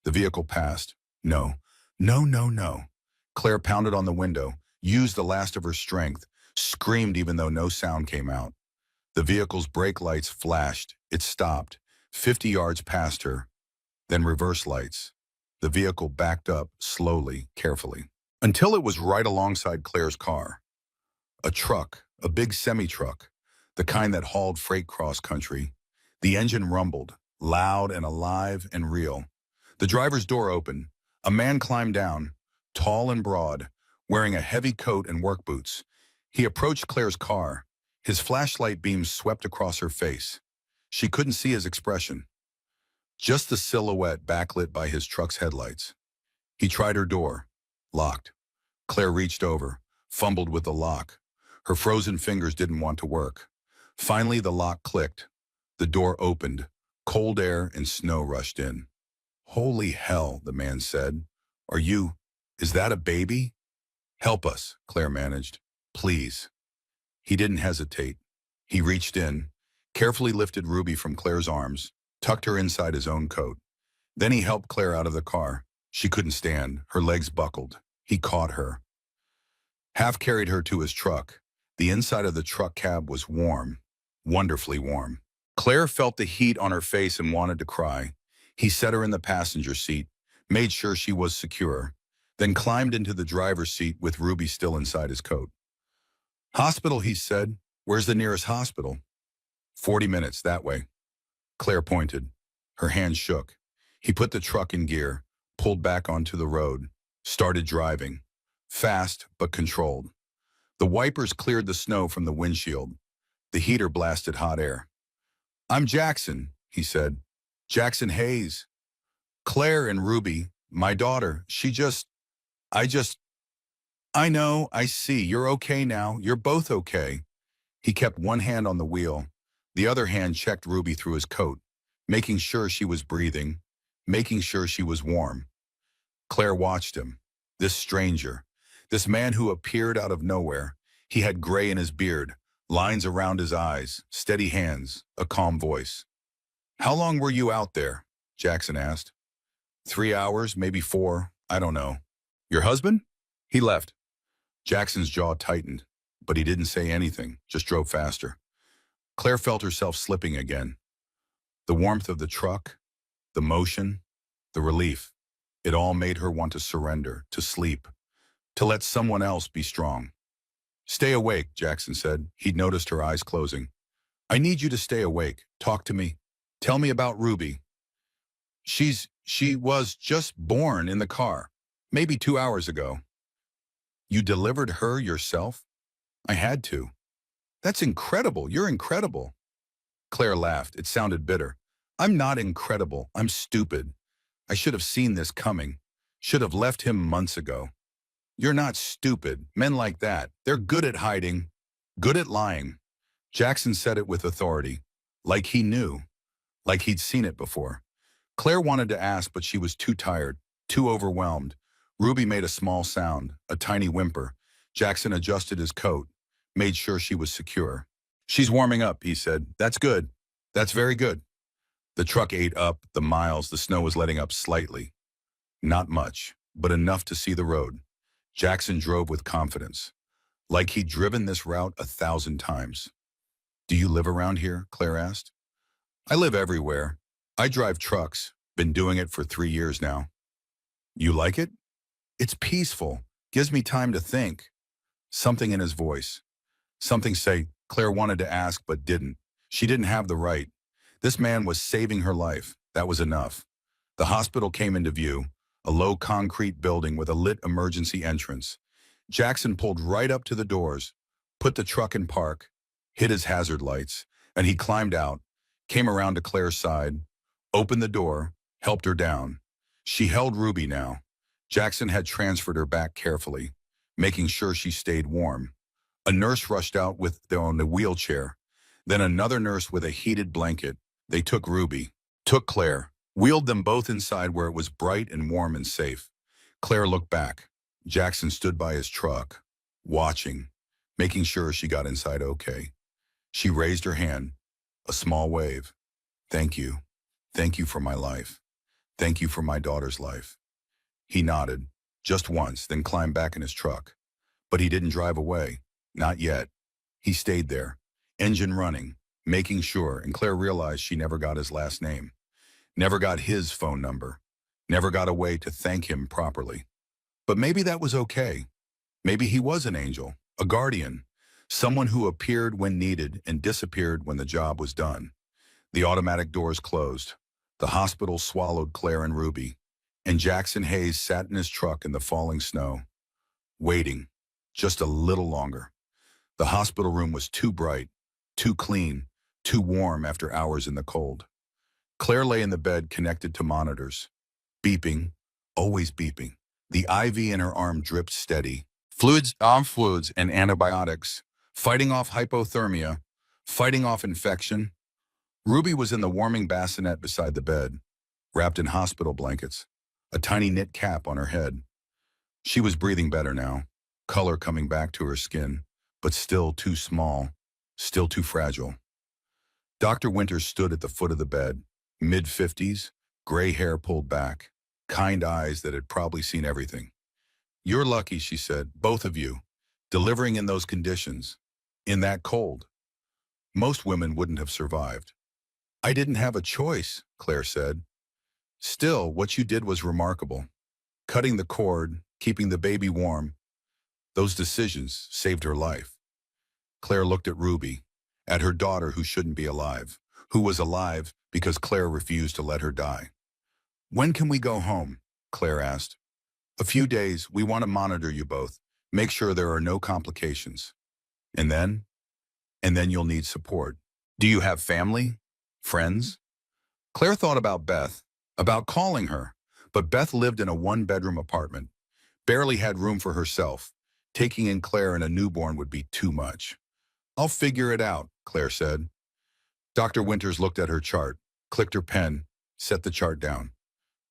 The vehicle passed. No. No, no, no. Claire pounded on the window, used the last of her strength, screamed even though no sound came out. The vehicle's brake lights flashed. It stopped, 50 yards past her. Then reverse lights. The vehicle backed up, slowly, carefully, until it was right alongside Claire's car. A truck, a big semi-truck, the kind that hauled freight cross-country. The engine rumbled, loud and alive and real. The driver's door opened. A man climbed down, tall and broad, wearing a heavy coat and work boots. He approached Claire's car. His flashlight beams swept across her face. She couldn't see his expression. Just the silhouette backlit by his truck's headlights. He tried her door. Locked. Claire reached over, fumbled with the lock. Her frozen fingers didn't want to work. Finally, the lock clicked. The door opened. Cold air and snow rushed in. Holy hell, the man said. Is that a baby? Help us, Claire managed. Please. He didn't hesitate. He reached in, carefully lifted Ruby from Claire's arms, tucked her inside his own coat. Then he helped Claire out of the car. She couldn't stand. Her legs buckled. He caught her. Half carried her to his truck. The inside of the truck cab was warm, wonderfully warm. Claire felt the heat on her face and wanted to cry. He set her in the passenger seat, made sure she was secure, then climbed into the driver's seat with Ruby still inside his coat. Hospital, he said. Where's the nearest hospital? 40 minutes that way. Claire pointed. Her hand shook. He put the truck in gear, pulled back onto the road, started driving. Fast, but controlled. The wipers cleared the snow from the windshield. The heater blasted hot air. "I'm Jackson," he said. "Jackson Hayes. Claire and Ruby, my daughter, I just, I know, I see. You're okay now. You're both okay." He kept one hand on the wheel. The other hand checked Ruby through his coat, making sure she was breathing, making sure she was warm. Claire watched him. This stranger, this man who appeared out of nowhere. He had gray in his beard, lines around his eyes, steady hands, a calm voice. "How long were you out there?" Jackson asked. 3 hours, maybe 4, I don't know. "Your husband?" "He left." Jackson's jaw tightened, but he didn't say anything, just drove faster. Claire felt herself slipping again. The warmth of the truck, the motion, the relief. It all made her want to surrender, to sleep, to let someone else be strong. "Stay awake," Jackson said. He'd noticed her eyes closing. "I need you to stay awake. Talk to me. Tell me about Ruby." She was just born in the car, maybe 2 hours ago." "You delivered her yourself?" "I had to." "That's incredible. You're incredible." Claire laughed. It sounded bitter. "I'm not incredible. I'm stupid. I should have seen this coming. Should have left him months ago." "You're not stupid. Men like that, they're good at hiding, good at lying." Jackson said it with authority, like he knew, like he'd seen it before. Claire wanted to ask, but she was too tired, too overwhelmed. Ruby made a small sound, a tiny whimper. Jackson adjusted his coat, made sure she was secure. "She's warming up," he said. "That's good. That's very good." The truck ate up the miles. The snow was letting up slightly. Not much, but enough to see the road. Jackson drove with confidence, like he'd driven this route 1,000 times. "Do you live around here?" Claire asked. "I live everywhere. I drive trucks. Been doing it for 3 years now." "You like it?" "It's peaceful. Gives me time to think." Something in his voice. Something say Claire wanted to ask but didn't. She didn't have the right. This man was saving her life. That was enough. The hospital came into view, a low concrete building with a lit emergency entrance. Jackson pulled right up to the doors, put the truck in park, hit his hazard lights, and he climbed out, came around to Claire's side, opened the door, helped her down. She held Ruby now. Jackson had transferred her back carefully, making sure she stayed warm. A nurse rushed out with them on a wheelchair, then another nurse with a heated blanket. They took Ruby, took Claire, wheeled them both inside where it was bright and warm and safe. Claire looked back. Jackson stood by his truck, watching, making sure she got inside okay. She raised her hand, a small wave. "Thank you. Thank you for my life. Thank you for my daughter's life." He nodded, just once, then climbed back in his truck. But he didn't drive away. Not yet. He stayed there, engine running, making sure, and Claire realized she never got his last name, never got his phone number, never got a way to thank him properly. But maybe that was okay. Maybe he was an angel, a guardian, someone who appeared when needed and disappeared when the job was done. The automatic doors closed. The hospital swallowed Claire and Ruby, and Jackson Hayes sat in his truck in the falling snow, waiting, just a little longer. The hospital room was too bright, too clean, too warm after hours in the cold. Claire lay in the bed connected to monitors, beeping, always beeping. The IV in her arm dripped steady. Fluids, arm fluids, and antibiotics, fighting off hypothermia, fighting off infection. Ruby was in the warming bassinet beside the bed, wrapped in hospital blankets, a tiny knit cap on her head. She was breathing better now, color coming back to her skin, but still too small, still too fragile. Dr. Winters stood at the foot of the bed, mid-50s, gray hair pulled back, kind eyes that had probably seen everything. "You're lucky," she said, "both of you, delivering in those conditions, in that cold. Most women wouldn't have survived." "I didn't have a choice," Claire said. "Still, what you did was remarkable. Cutting the cord, keeping the baby warm, those decisions saved her life." Claire looked at Ruby, at her daughter who shouldn't be alive, who was alive because Claire refused to let her die. "When can we go home?" Claire asked. "A few days. We want to monitor you both, make sure there are no complications." "And then?" and then you'll need support. Do you have family? Friends? Claire thought about Beth, about calling her, but Beth lived in a one-bedroom apartment, barely had room for herself. Taking in Claire and a newborn would be too much. I'll figure it out, Claire said. Dr. Winters looked at her chart, clicked her pen, set the chart down.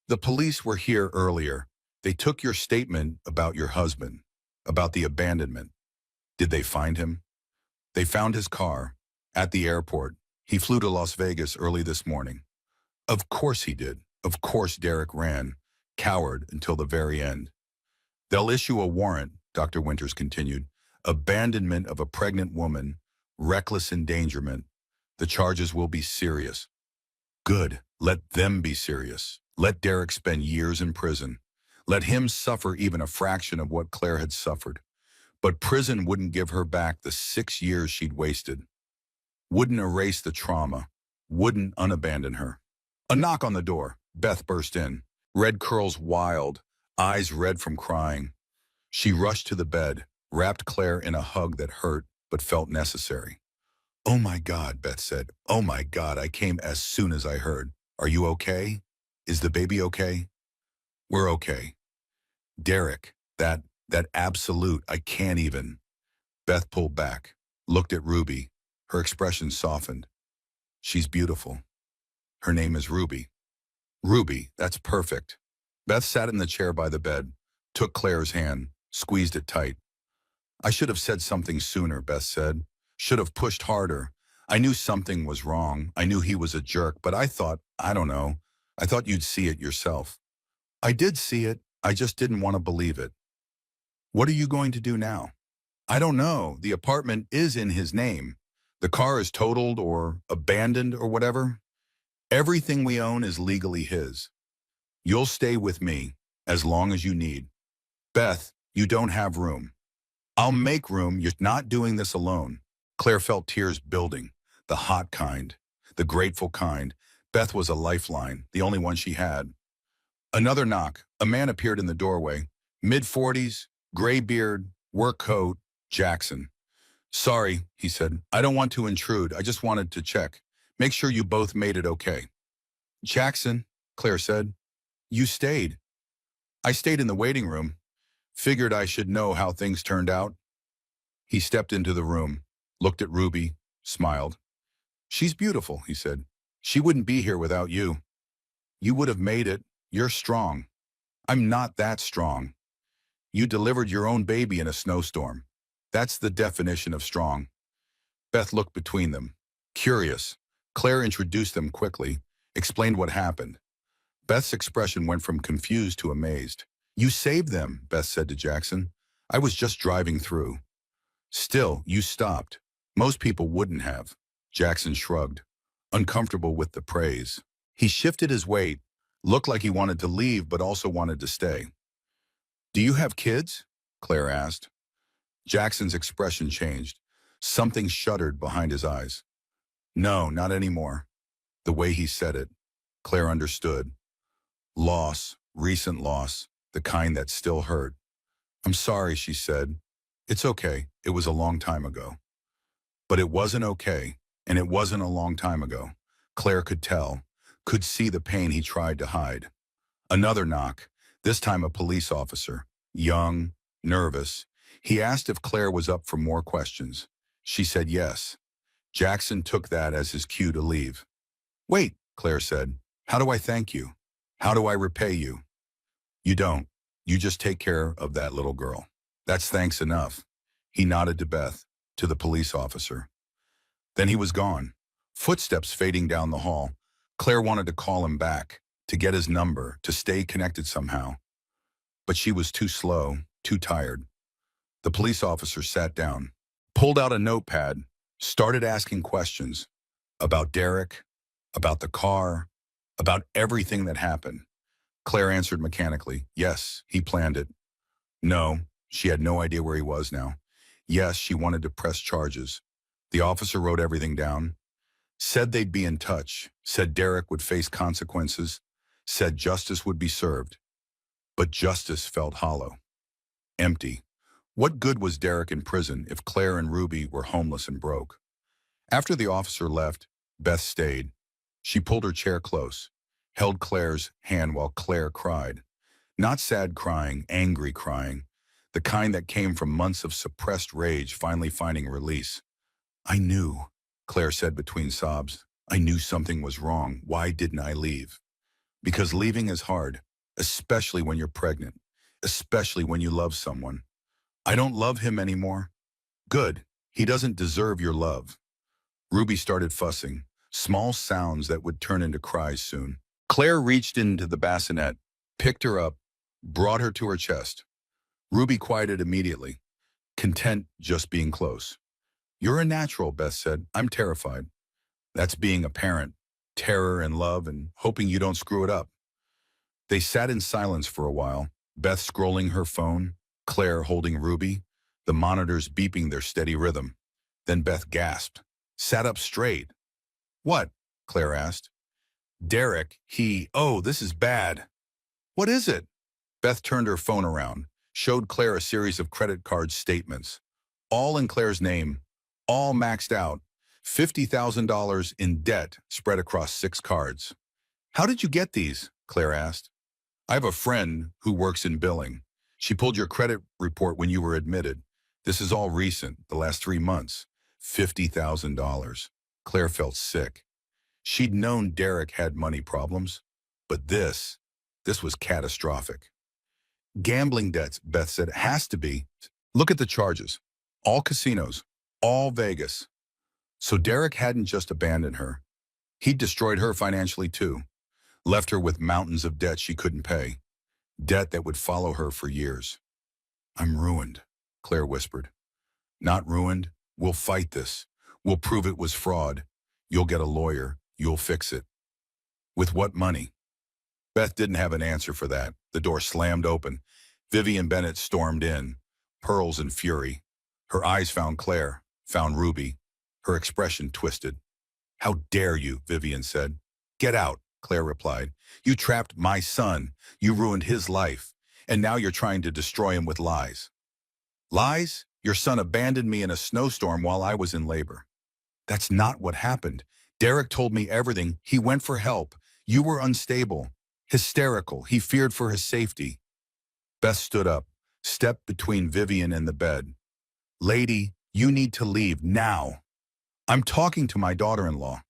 The police were here earlier. They took your statement about your husband, about the abandonment. Did they find him? They found his car at the airport. He flew to Las Vegas early this morning. Of course he did. Of course Derek ran, coward until the very end. They'll issue a warrant, Dr. Winters continued. Abandonment of a pregnant woman, reckless endangerment. The charges will be serious. Good. Let them be serious. Let Derek spend years in prison. Let him suffer even a fraction of what Claire had suffered. But prison wouldn't give her back the 6 years she'd wasted. Wouldn't erase the trauma. Wouldn't unabandon her. A knock on the door. Beth burst in. Red curls wild, eyes red from crying. She rushed to the bed, wrapped Claire in a hug that hurt but felt necessary. Oh my God, Beth said. Oh my God, I came as soon as I heard. Are you okay? Is the baby okay? We're okay. Derek, that absolute, I can't even. Beth pulled back, looked at Ruby. Her expression softened. She's beautiful. Her name is Ruby. Ruby, that's perfect. Beth sat in the chair by the bed, took Claire's hand, squeezed it tight. I should have said something sooner, Beth said. Should have pushed harder. I knew something was wrong. I knew he was a jerk, but I thought, I don't know, I thought you'd see it yourself. I did see it. I just didn't want to believe it. What are you going to do now? I don't know. The apartment is in his name. The car is totaled or abandoned or whatever. Everything we own is legally his. You'll stay with me as long as you need. Beth, you don't have room. I'll make room. You're not doing this alone. Claire felt tears building, the hot kind, the grateful kind. Beth was a lifeline, the only one she had. Another knock. A man appeared in the doorway. Mid-40s, gray beard, work coat, Jackson. Sorry, he said. I don't want to intrude. I just wanted to check. Make sure you both made it okay. Jackson, Claire said. You stayed. I stayed in the waiting room. Figured I should know how things turned out. He stepped into the room, looked at Ruby, smiled. She's beautiful, he said. She wouldn't be here without you. You would have made it. You're strong. I'm not that strong. You delivered your own baby in a snowstorm. That's the definition of strong. Beth looked between them, curious. Claire introduced them quickly, explained what happened. Beth's expression went from confused to amazed. You saved them, Beth said to Jackson. I was just driving through. Still, you stopped. Most people wouldn't have. Jackson shrugged, uncomfortable with the praise. He shifted his weight, looked like he wanted to leave but also wanted to stay. Do you have kids? Claire asked. Jackson's expression changed. Something shuddered behind his eyes. No, not anymore. The way he said it, Claire understood. Loss, recent loss, the kind that still hurt. I'm sorry, she said. It's okay. It was a long time ago. But it wasn't okay, and it wasn't a long time ago. Claire could tell, could see the pain he tried to hide. Another knock, this time a police officer, young, nervous. He asked if Claire was up for more questions. She said yes. Jackson took that as his cue to leave. Wait, Claire said. How do I thank you? How do I repay you? You don't. You just take care of that little girl. That's thanks enough. He nodded to Beth, to the police officer. Then he was gone, footsteps fading down the hall. Claire wanted to call him back, to get his number, to stay connected somehow. But she was too slow, too tired. The police officer sat down, pulled out a notepad, started asking questions about Derek, about the car, about everything that happened. Claire answered mechanically, yes, he planned it. No, she had no idea where he was now. Yes, she wanted to press charges. The officer wrote everything down, said they'd be in touch, said Derek would face consequences, said justice would be served. But justice felt hollow, empty. What good was Derek in prison if Claire and Ruby were homeless and broke? After the officer left, Beth stayed. She pulled her chair close, held Claire's hand while Claire cried. Not sad crying, angry crying, the kind that came from months of suppressed rage finally finding release. I knew, Claire said between sobs. I knew something was wrong. Why didn't I leave? Because leaving is hard, especially when you're pregnant, especially when you love someone. I don't love him anymore. Good. He doesn't deserve your love. Ruby started fussing, small sounds that would turn into cries soon. Claire reached into the bassinet, picked her up, brought her to her chest. Ruby quieted immediately, content just being close. You're a natural, Beth said. I'm terrified. That's being a parent, terror and love and hoping you don't screw it up. They sat in silence for a while, Beth scrolling her phone, Claire holding Ruby, the monitors beeping their steady rhythm. Then Beth gasped, sat up straight. What? Claire asked. Derek, oh, this is bad. What is it? Beth turned her phone around, showed Claire a series of credit card statements, all in Claire's name, all maxed out, $50,000 in debt spread across 6 cards. How did you get these? Claire asked. I have a friend who works in billing. She pulled your credit report when you were admitted. This is all recent, the last 3 months. $50,000. Claire felt sick. She'd known Derek had money problems, but this was catastrophic. Gambling debts, Beth said, has to be. Look at the charges. All casinos, all Vegas. So Derek hadn't just abandoned her. He'd destroyed her financially too. Left her with mountains of debt she couldn't pay. Debt that would follow her for years. I'm ruined, Claire whispered. Not ruined. We'll fight this. We'll prove it was fraud. You'll get a lawyer. You'll fix it. With what money? Beth didn't have an answer for that. The door slammed open. Vivian Bennett stormed in, pearls and fury. Her eyes found Claire, found Ruby. Her expression twisted. How dare you, Vivian said. Get out, Claire replied. You trapped my son. You ruined his life. And now you're trying to destroy him with lies. Lies? Your son abandoned me in a snowstorm while I was in labor. That's not what happened. Derek told me everything. He went for help. You were unstable, hysterical. He feared for his safety. Beth stood up, stepped between Vivian and the bed. Lady, you need to leave now. I'm talking to my daughter-in-law.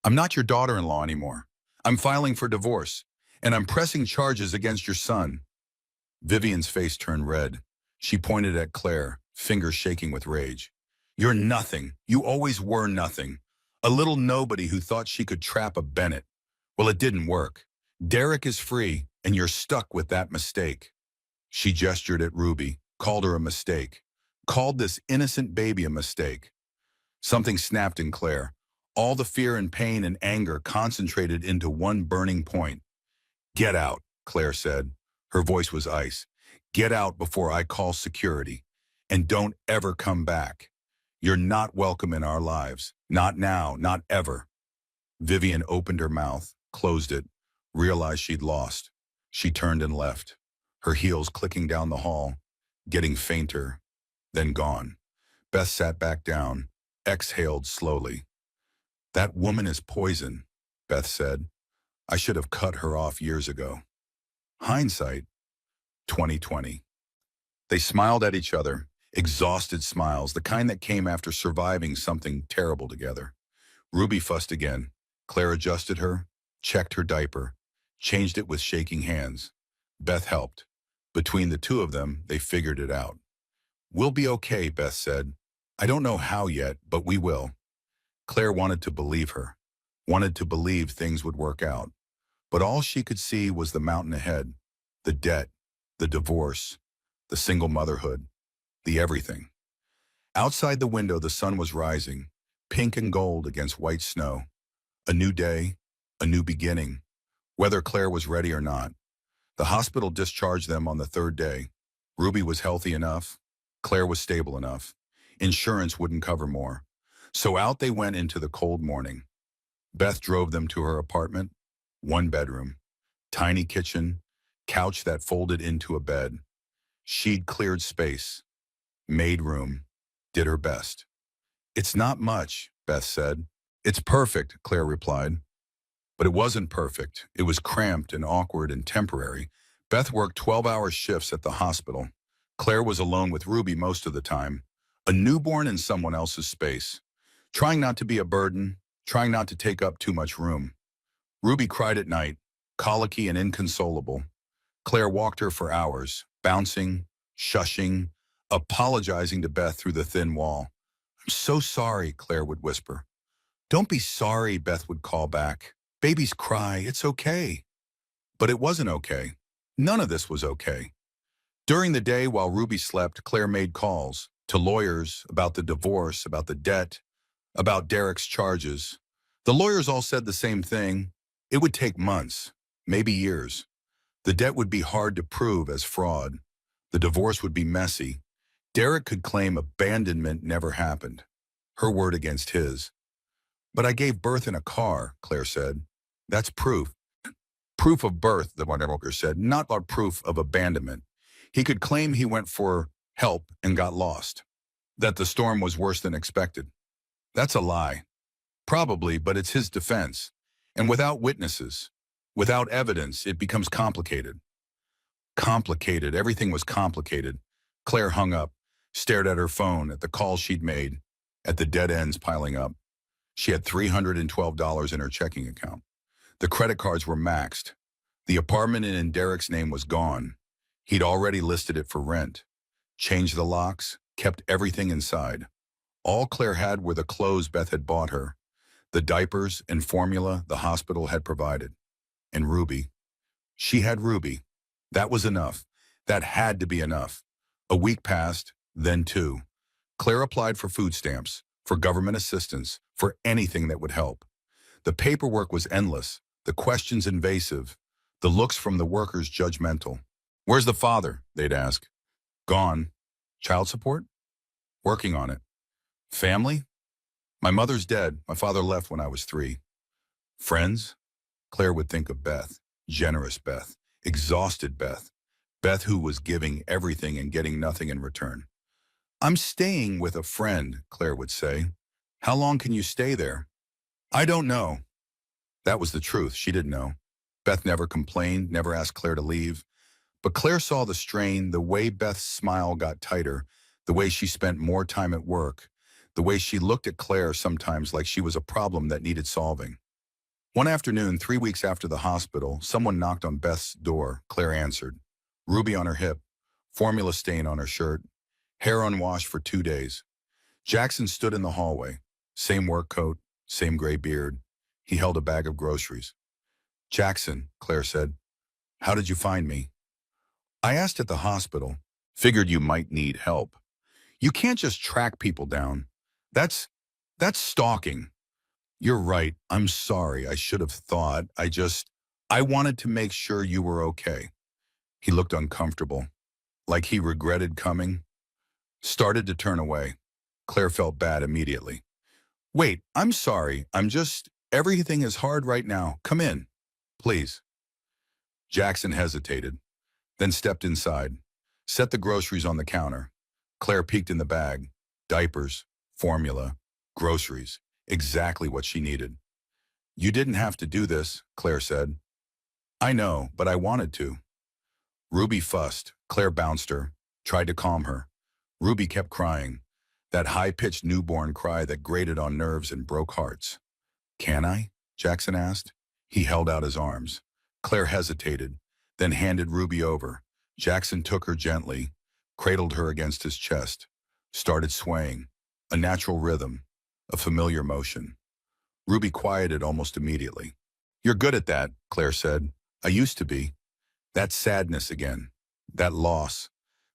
I'm not your daughter-in-law anymore. I'm filing for divorce, and I'm pressing charges against your son. Vivian's face turned red. She pointed at Claire, fingers shaking with rage. You're nothing. You always were nothing. A little nobody who thought she could trap a Bennett. Well, it didn't work. Derek is free, and you're stuck with that mistake. She gestured at Ruby, called her a mistake, called this innocent baby a mistake. Something snapped in Claire. All the fear and pain and anger concentrated into one burning point. Get out, Claire said. Her voice was ice. Get out before I call security. And don't ever come back. You're not welcome in our lives. Not now, not ever. Vivian opened her mouth, closed it, realized she'd lost. She turned and left, her heels clicking down the hall, getting fainter, then gone. Beth sat back down, exhaled slowly. That woman is poison, Beth said. I should have cut her off years ago. Hindsight, 2020. They smiled at each other, exhausted smiles, the kind that came after surviving something terrible together. Ruby fussed again. Claire adjusted her, checked her diaper, changed it with shaking hands. Beth helped. Between the two of them, they figured it out. We'll be okay, Beth said. I don't know how yet, but we will. Claire wanted to believe her, wanted to believe things would work out. But all she could see was the mountain ahead, the debt, the divorce, the single motherhood, the everything. Outside the window, the sun was rising, pink and gold against white snow. A new day, a new beginning, whether Claire was ready or not. The hospital discharged them on the 3rd day. Ruby was healthy enough. Claire was stable enough. Insurance wouldn't cover more. So out they went into the cold morning. Beth drove them to her apartment, 1 bedroom, tiny kitchen, couch that folded into a bed. She'd cleared space, made room, did her best. It's not much, Beth said. It's perfect, Claire replied. But it wasn't perfect. It was cramped and awkward and temporary. Beth worked 12-hour shifts at the hospital. Claire was alone with Ruby most of the time, a newborn in someone else's space, trying not to be a burden, trying not to take up too much room. Ruby cried at night, colicky and inconsolable. Claire walked her for hours, bouncing, shushing, apologizing to Beth through the thin wall. I'm so sorry, Claire would whisper. Don't be sorry, Beth would call back. Babies cry, it's okay. But it wasn't okay. None of this was okay. During the day while Ruby slept, Claire made calls to lawyers about the divorce, about the debt, about Derek's charges. The lawyers all said the same thing. It would take months, maybe years. The debt would be hard to prove as fraud. The divorce would be messy. Derek could claim abandonment never happened. Her word against his. But I gave birth in a car, Claire said. That's proof. Proof of birth, the Wonderwalker said, not a proof of abandonment. He could claim he went for help and got lost. That the storm was worse than expected. That's a lie. Probably, but it's his defense. And without witnesses, without evidence, it becomes complicated. Complicated. Everything was complicated. Claire hung up, stared at her phone, at the calls she'd made, at the dead ends piling up. She had $312 in her checking account. The credit cards were maxed. The apartment in Derek's name was gone. He'd already listed it for rent. Changed the locks, kept everything inside. All Claire had were the clothes Beth had bought her, the diapers and formula the hospital had provided. And Ruby. She had Ruby. That was enough. That had to be enough. A week passed, then two. Claire applied for food stamps, for government assistance, for anything that would help. The paperwork was endless, the questions invasive, the looks from the workers judgmental. Where's the father? They'd ask. Gone. Child support? Working on it. Family? My mother's dead. My father left when I was 3. Friends? Claire would think of Beth, generous Beth, exhausted Beth, Beth who was giving everything and getting nothing in return. I'm staying with a friend, Claire would say. How long can you stay there? I don't know. That was the truth. She didn't know. Beth never complained, never asked Claire to leave. But Claire saw the strain, the way Beth's smile got tighter, the way she spent more time at work, the way she looked at Claire sometimes like she was a problem that needed solving. One afternoon, 3 weeks after the hospital, someone knocked on Beth's door. Claire answered. Ruby on her hip, formula stain on her shirt, hair unwashed for 2 days. Jackson stood in the hallway. Same work coat, same gray beard. He held a bag of groceries. Jackson, Claire said, how did you find me? I asked at the hospital. Figured you might need help. You can't just track people down. That's stalking. You're right. I'm sorry. I should have thought. I wanted to make sure you were okay. He looked uncomfortable, like he regretted coming. Started to turn away. Claire felt bad immediately. Wait, I'm sorry. Everything is hard right now. Come in, please. Jackson hesitated, then stepped inside, set the groceries on the counter. Claire peeked in the bag. Diapers, formula, groceries, exactly what she needed. You didn't have to do this, Claire said. I know, but I wanted to. Ruby fussed. Claire bounced her, tried to calm her. Ruby kept crying, that high-pitched newborn cry that grated on nerves and broke hearts. Can I? Jackson asked. He held out his arms. Claire hesitated, then handed Ruby over. Jackson took her gently, cradled her against his chest, started swaying, a natural rhythm, a familiar motion. Ruby quieted almost immediately. You're good at that, Claire said. I used to be. That sadness again, that loss.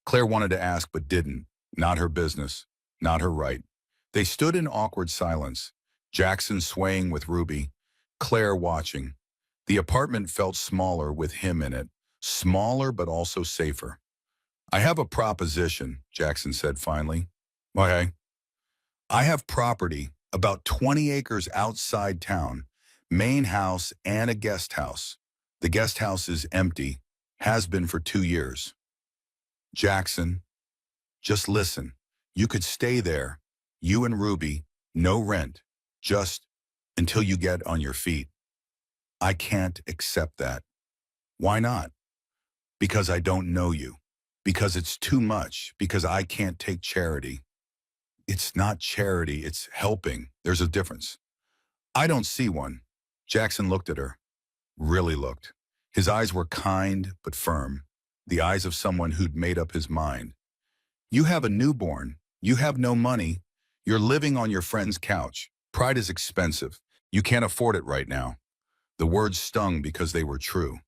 Claire wanted to ask but didn't. Not her business, not her right. They stood in awkward silence, Jackson swaying with Ruby, Claire watching. The apartment felt smaller with him in it, smaller but also safer. I have a proposition, Jackson said finally. Okay. I have property, about 20 acres outside town, main house and a guest house. The guest house is empty, has been for 2 years. Jackson, just listen. You could stay there, you and Ruby, no rent. just until you get on your feet. I can't accept that. Why not? Because I don't know you. Because it's too much. Because I can't take charity. It's not charity, it's helping. There's a difference. I don't see one. Jackson looked at her. Really looked. His eyes were kind but firm. The eyes of someone who'd made up his mind. You have a newborn. You have no money. You're living on your friend's couch. Pride is expensive. You can't afford it right now. The words stung because they were true.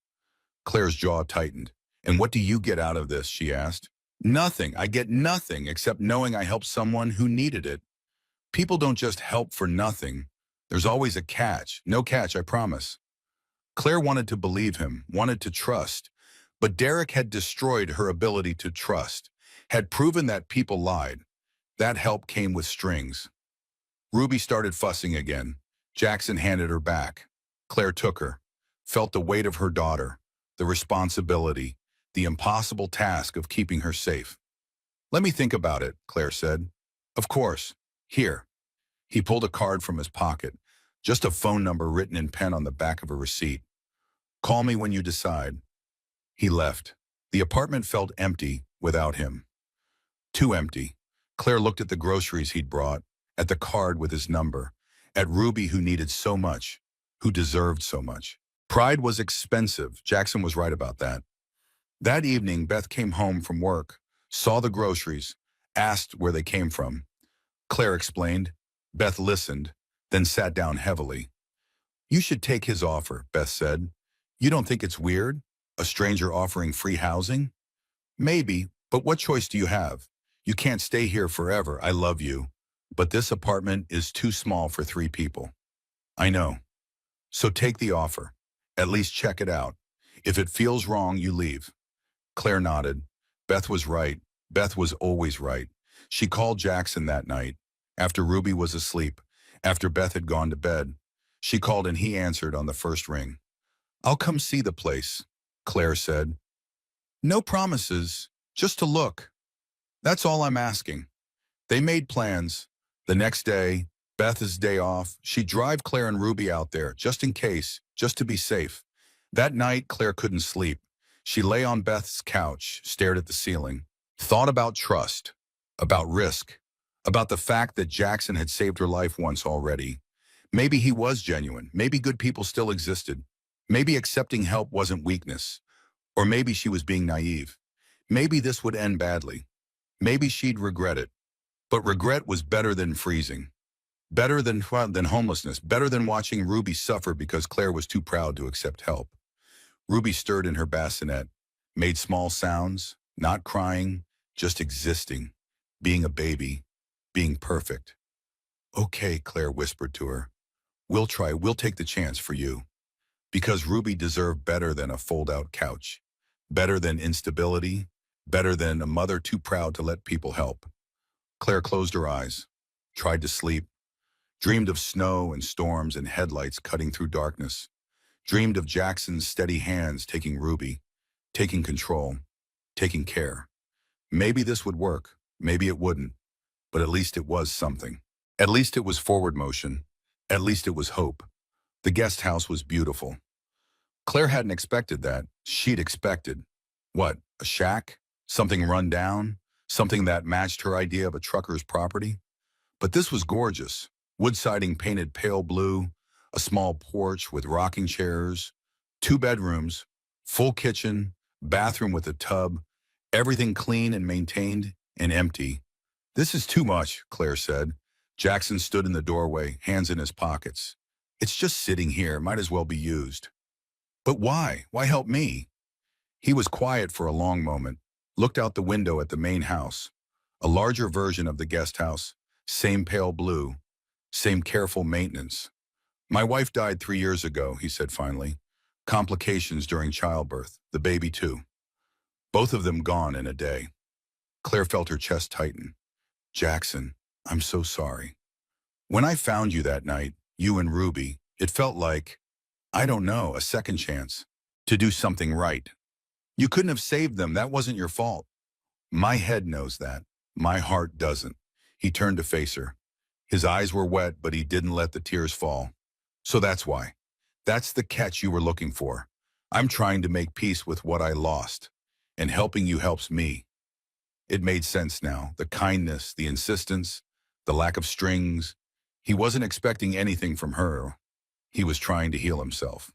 Claire's jaw tightened. And what do you get out of this, she asked. Nothing. I get nothing except knowing I helped someone who needed it. People don't just help for nothing. There's always a catch. No catch, I promise. Claire wanted to believe him, wanted to trust. But Derek had destroyed her ability to trust, had proven that people lied. That help came with strings. Ruby started fussing again. Jackson handed her back. Claire took her, felt the weight of her daughter, the responsibility, the impossible task of keeping her safe. Let me think about it, Claire said. Of course. Here. He pulled a card from his pocket, just a phone number written in pen on the back of a receipt. Call me when you decide. He left. The apartment felt empty without him. Too empty. Claire looked at the groceries he'd brought, at the card with his number, at Ruby who needed so much, who deserved so much. Pride was expensive. Jackson was right about that. That evening, Beth came home from work, saw the groceries, asked where they came from. Claire explained. Beth listened, then sat down heavily. You should take his offer, Beth said. You don't think it's weird? A stranger offering free housing? Maybe, but what choice do you have? You can't stay here forever. I love you. But this apartment is too small for 3 people. I know. So take the offer. At least check it out. If it feels wrong, you leave. Claire nodded. Beth was right. Beth was always right. She called Jackson that night, after Ruby was asleep, after Beth had gone to bed. She called and he answered on the first ring. I'll come see the place, Claire said. No promises, just to look. That's all I'm asking. They made plans. The next day, Beth's day off, she'd drive Claire and Ruby out there, just in case, just to be safe. That night, Claire couldn't sleep. She lay on Beth's couch, stared at the ceiling, thought about trust, about risk, about the fact that Jackson had saved her life once already. Maybe he was genuine. Maybe good people still existed. Maybe accepting help wasn't weakness. Or maybe she was being naive. Maybe this would end badly. Maybe she'd regret it. But regret was better than freezing. Better than homelessness. Better than watching Ruby suffer because Claire was too proud to accept help. Ruby stirred in her bassinet, made small sounds, not crying, just existing, being a baby, being perfect. Okay, Claire whispered to her. We'll try. We'll take the chance for you. Because Ruby deserved better than a fold-out couch, better than instability, better than a mother too proud to let people help. Claire closed her eyes, tried to sleep, dreamed of snow and storms and headlights cutting through darkness, dreamed of Jackson's steady hands taking Ruby, taking control, taking care. Maybe this would work, maybe it wouldn't, but at least it was something. At least it was forward motion. At least it was hope. The guest house was beautiful. Claire hadn't expected that. She'd expected. What, a shack? Something run down? Something that matched her idea of a trucker's property? But this was gorgeous. Wood siding painted pale blue, a small porch with rocking chairs, 2 bedrooms, full kitchen, bathroom with a tub, everything clean and maintained and empty. This is too much, Claire said. Jackson stood in the doorway, hands in his pockets. It's just sitting here, might as well be used. But why? Why help me? He was quiet for a long moment, looked out the window at the main house, a larger version of the guest house, same pale blue, same careful maintenance. My wife died 3 years ago, he said finally. Complications during childbirth, the baby too. Both of them gone in a day. Claire felt her chest tighten. Jackson, I'm so sorry. When I found you that night, you and Ruby, it felt like, I don't know, a second chance to do something right. You couldn't have saved them. That wasn't your fault. My head knows that. My heart doesn't. He turned to face her. His eyes were wet, but he didn't let the tears fall. So that's why. That's the catch you were looking for. I'm trying to make peace with what I lost, and helping you helps me. It made sense now. The kindness, the insistence, the lack of strings. He wasn't expecting anything from her. He was trying to heal himself.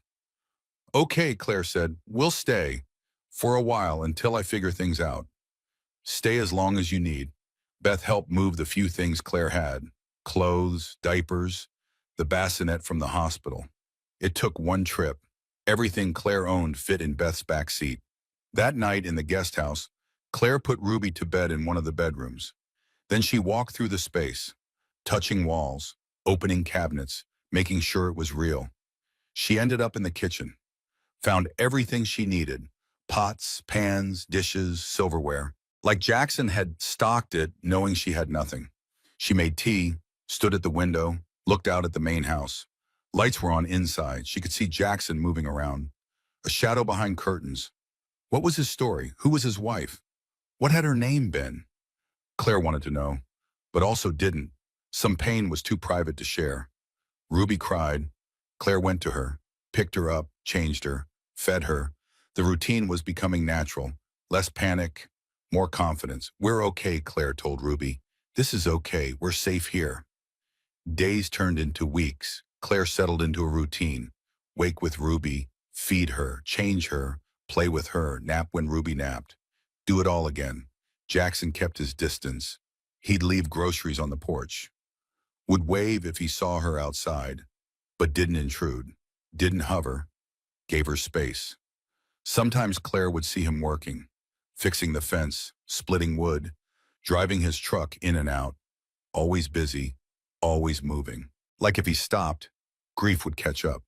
Okay, Claire said, we'll stay for a while until I figure things out. Stay as long as you need. Beth helped move the few things Claire had. Clothes, diapers, the bassinet from the hospital. It took one trip. Everything Claire owned fit in Beth's back seat. That night in the guest house, Claire put Ruby to bed in one of the bedrooms. Then she walked through the space, touching walls, opening cabinets, making sure it was real. She ended up in the kitchen, found everything she needed: pots, pans, dishes, silverware. Like Jackson had stocked it, knowing she had nothing. She made tea, stood at the window, looked out at the main house. Lights were on inside. She could see Jackson moving around, a shadow behind curtains. What was his story? Who was his wife? What had her name been? Claire wanted to know, but also didn't. Some pain was too private to share. Ruby cried. Claire went to her, picked her up, changed her, fed her. The routine was becoming natural. Less panic, more confidence. We're okay, Claire told Ruby. This is okay. We're safe here. Days turned into weeks. Claire settled into a routine. Wake with Ruby, feed her, change her, play with her, nap when Ruby napped. Do it all again. Jackson kept his distance. He'd leave groceries on the porch. Would wave if he saw her outside, but didn't intrude, didn't hover, gave her space. Sometimes Claire would see him working, fixing the fence, splitting wood, driving his truck in and out, always busy, always moving. Like if he stopped, grief would catch up.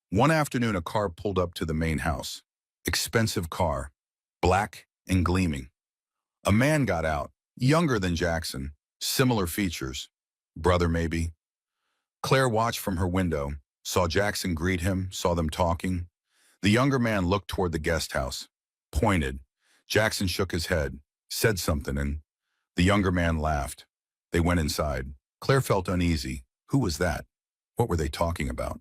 One afternoon, a car pulled up to the main house. Expensive car, black and gleaming. A man got out, younger than Jackson, similar features. Brother, maybe. Claire watched from her window, saw Jackson greet him, saw them talking. The younger man looked toward the guest house, pointed. Jackson shook his head, said something, and the younger man laughed. They went inside. Claire felt uneasy. Who was that? What were they talking about?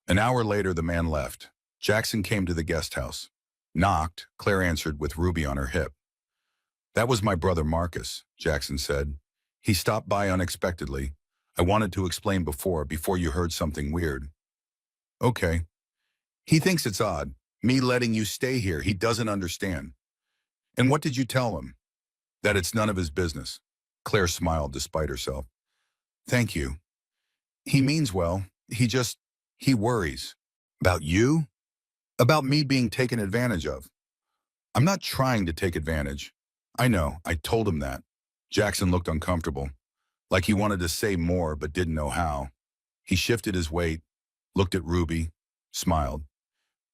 An hour later, the man left. Jackson came to the guest house. Knocked. Claire answered with Ruby on her hip. That was my brother Marcus, Jackson said. He stopped by unexpectedly. I wanted to explain before you heard something weird. Okay. He thinks it's odd, me letting you stay here. He doesn't understand. And what did you tell him? That it's none of his business. Claire smiled despite herself. Thank you. He means well. He worries. About you? About me being taken advantage of. I'm not trying to take advantage. I know, I told him that. Jackson looked uncomfortable, like he wanted to say more but didn't know how. He shifted his weight, looked at Ruby, smiled.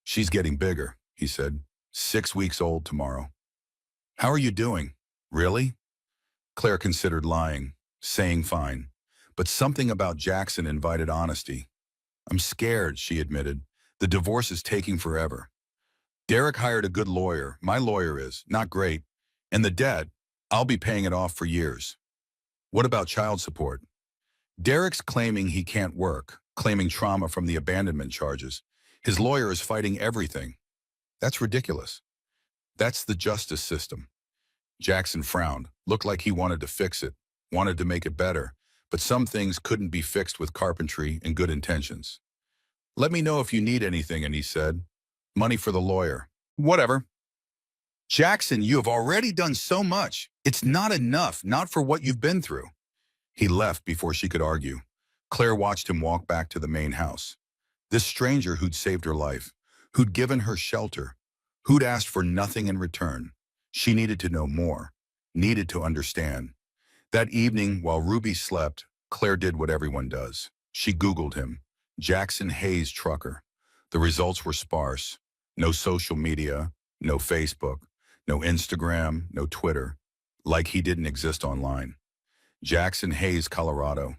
She's getting bigger, he said. 6 weeks old tomorrow. How are you doing? Really? Claire considered lying, saying fine. But something about Jackson invited honesty. I'm scared, she admitted. The divorce is taking forever. Derek hired a good lawyer. My lawyer is. Not great. And the debt, I'll be paying it off for years. What about child support? Derek's claiming he can't work, claiming trauma from the abandonment charges. His lawyer is fighting everything. That's ridiculous. That's the justice system. Jackson frowned, looked like he wanted to fix it, wanted to make it better, but some things couldn't be fixed with carpentry and good intentions. Let me know if you need anything, and he said, money for the lawyer. Whatever. Jackson, you have already done so much. It's not enough, not for what you've been through. He left before she could argue. Claire watched him walk back to the main house. This stranger who'd saved her life, who'd given her shelter, who'd asked for nothing in return. She needed to know more, needed to understand. That evening, while Ruby slept, Claire did what everyone does. She Googled him. Jackson Hayes trucker. The results were sparse. No social media, no Facebook, no Instagram, no Twitter. Like he didn't exist online. Jackson Hayes, Colorado.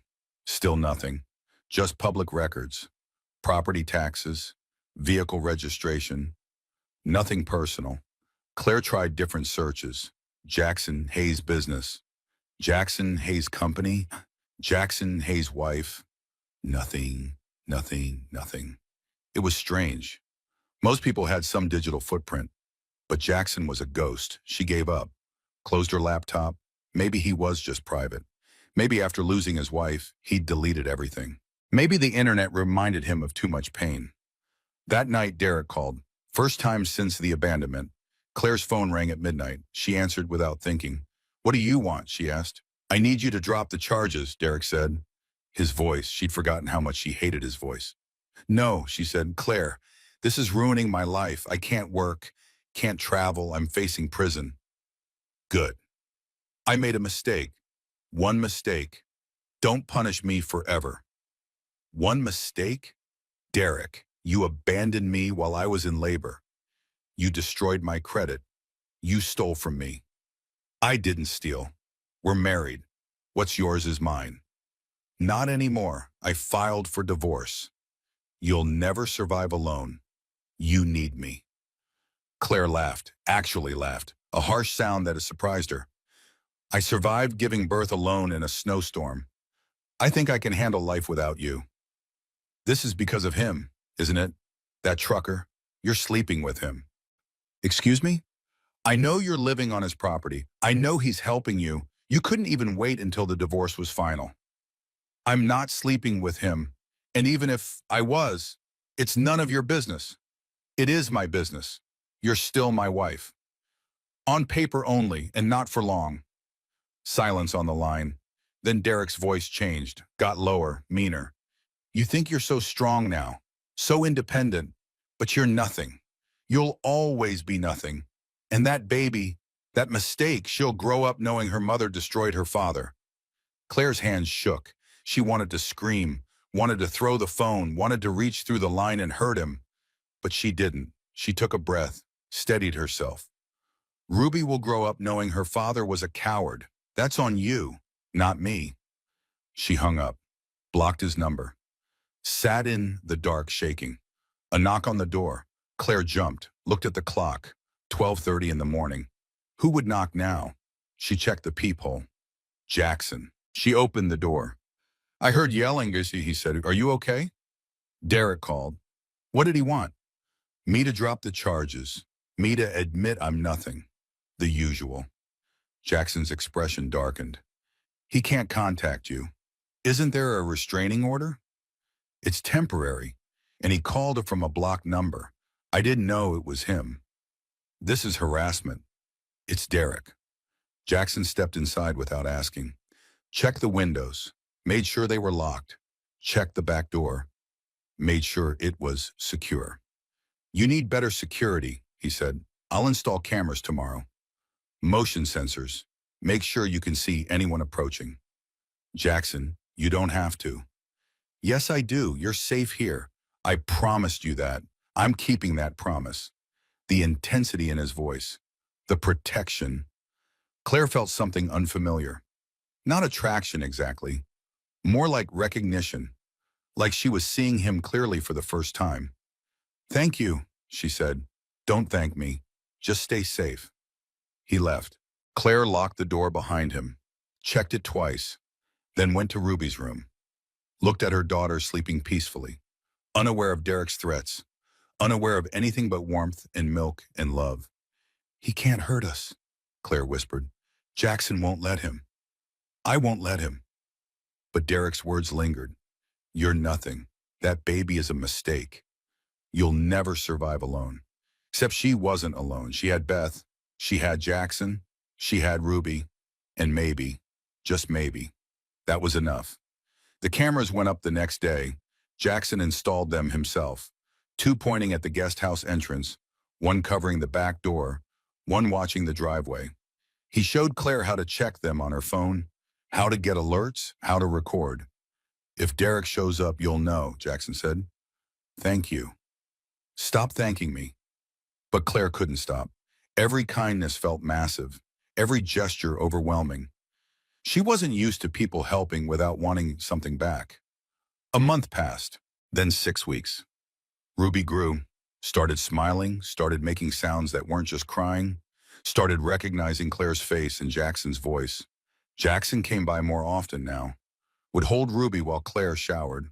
Still nothing. Just public records. Property taxes. Vehicle registration. Nothing personal. Claire tried different searches. Jackson Hayes business. Jackson Hayes company. Jackson, Hayes' wife, nothing, nothing, nothing. It was strange. Most people had some digital footprint, but Jackson was a ghost. She gave up, closed her laptop. Maybe he was just private. Maybe after losing his wife, he'd deleted everything. Maybe the internet reminded him of too much pain. That night, Derek called. First time since the abandonment. Claire's phone rang at midnight. She answered without thinking. "What do you want?" she asked. "I need you to drop the charges," Derek said. His voice, she'd forgotten how much she hated his voice. "No," she said. "Claire, this is ruining my life. I can't work, can't travel. I'm facing prison." "Good. I made a mistake. One mistake. Don't punish me forever." "One mistake? Derek, you abandoned me while I was in labor. You destroyed my credit. You stole from me. I didn't steal. We're married. What's yours is mine." "Not anymore. I filed for divorce. You'll never survive alone. You need me." Claire laughed, actually laughed, a harsh sound that had surprised her. "I survived giving birth alone in a snowstorm. I think I can handle life without you." "This is because of him, isn't it? That trucker. You're sleeping with him." "Excuse me? I know you're living on his property. I know he's helping you. You couldn't even wait until the divorce was final." "I'm not sleeping with him. And even if I was, it's none of your business." "It is my business. You're still my wife." "On paper only, and not for long." Silence on the line. Then Derek's voice changed, got lower, meaner. "You think you're so strong now, so independent, but you're nothing. You'll always be nothing. And that baby, that mistake, she'll grow up knowing her mother destroyed her father." Claire's hands shook. She wanted to scream, wanted to throw the phone, wanted to reach through the line and hurt him. But she didn't. She took a breath, steadied herself. "Ruby will grow up knowing her father was a coward. That's on you, not me." She hung up, blocked his number, sat in the dark shaking. A knock on the door. Claire jumped, looked at the clock. 12:30 in the morning. Who would knock now? She checked the peephole. Jackson. She opened the door. "I heard yelling," he said. "Are you okay?" Derek called. What did he want? Me to drop the charges. Me to admit I'm nothing. The usual. Jackson's expression darkened. "He can't contact you. Isn't there a restraining order?" "It's temporary." And he called it from a blocked number. I didn't know it was him. "This is harassment." "It's Derek." Jackson stepped inside without asking. Checked the windows. Made sure they were locked. Checked the back door. Made sure it was secure. "You need better security," he said. "I'll install cameras tomorrow. Motion sensors. Make sure you can see anyone approaching." "Jackson, you don't have to." "Yes, I do. You're safe here. I promised you that. I'm keeping that promise." The intensity in his voice. The protection. Claire felt something unfamiliar. Not attraction exactly. More like recognition. Like she was seeing him clearly for the first time. "Thank you," she said. "Don't thank me. Just stay safe." He left. Claire locked the door behind him. Checked it twice. Then went to Ruby's room. Looked at her daughter sleeping peacefully. Unaware of Derek's threats. Unaware of anything but warmth and milk and love. "He can't hurt us," Claire whispered. "Jackson won't let him. I won't let him." But Derek's words lingered. "You're nothing. That baby is a mistake. You'll never survive alone." Except she wasn't alone. She had Beth. She had Jackson. She had Ruby. And maybe, just maybe, that was enough. The cameras went up the next day. Jackson installed them himself. 2 pointing at the guest house entrance, 1 covering the back door, 1 watching the driveway. He showed Claire how to check them on her phone, how to get alerts, how to record. "If Derek shows up, you'll know," Jackson said. "Thank you." "Stop thanking me." But Claire couldn't stop. Every kindness felt massive, every gesture overwhelming. She wasn't used to people helping without wanting something back. A month passed, then 6 weeks. Ruby grew, started smiling, started making sounds that weren't just crying, started recognizing Claire's face and Jackson's voice. Jackson came by more often now. would hold Ruby while Claire showered,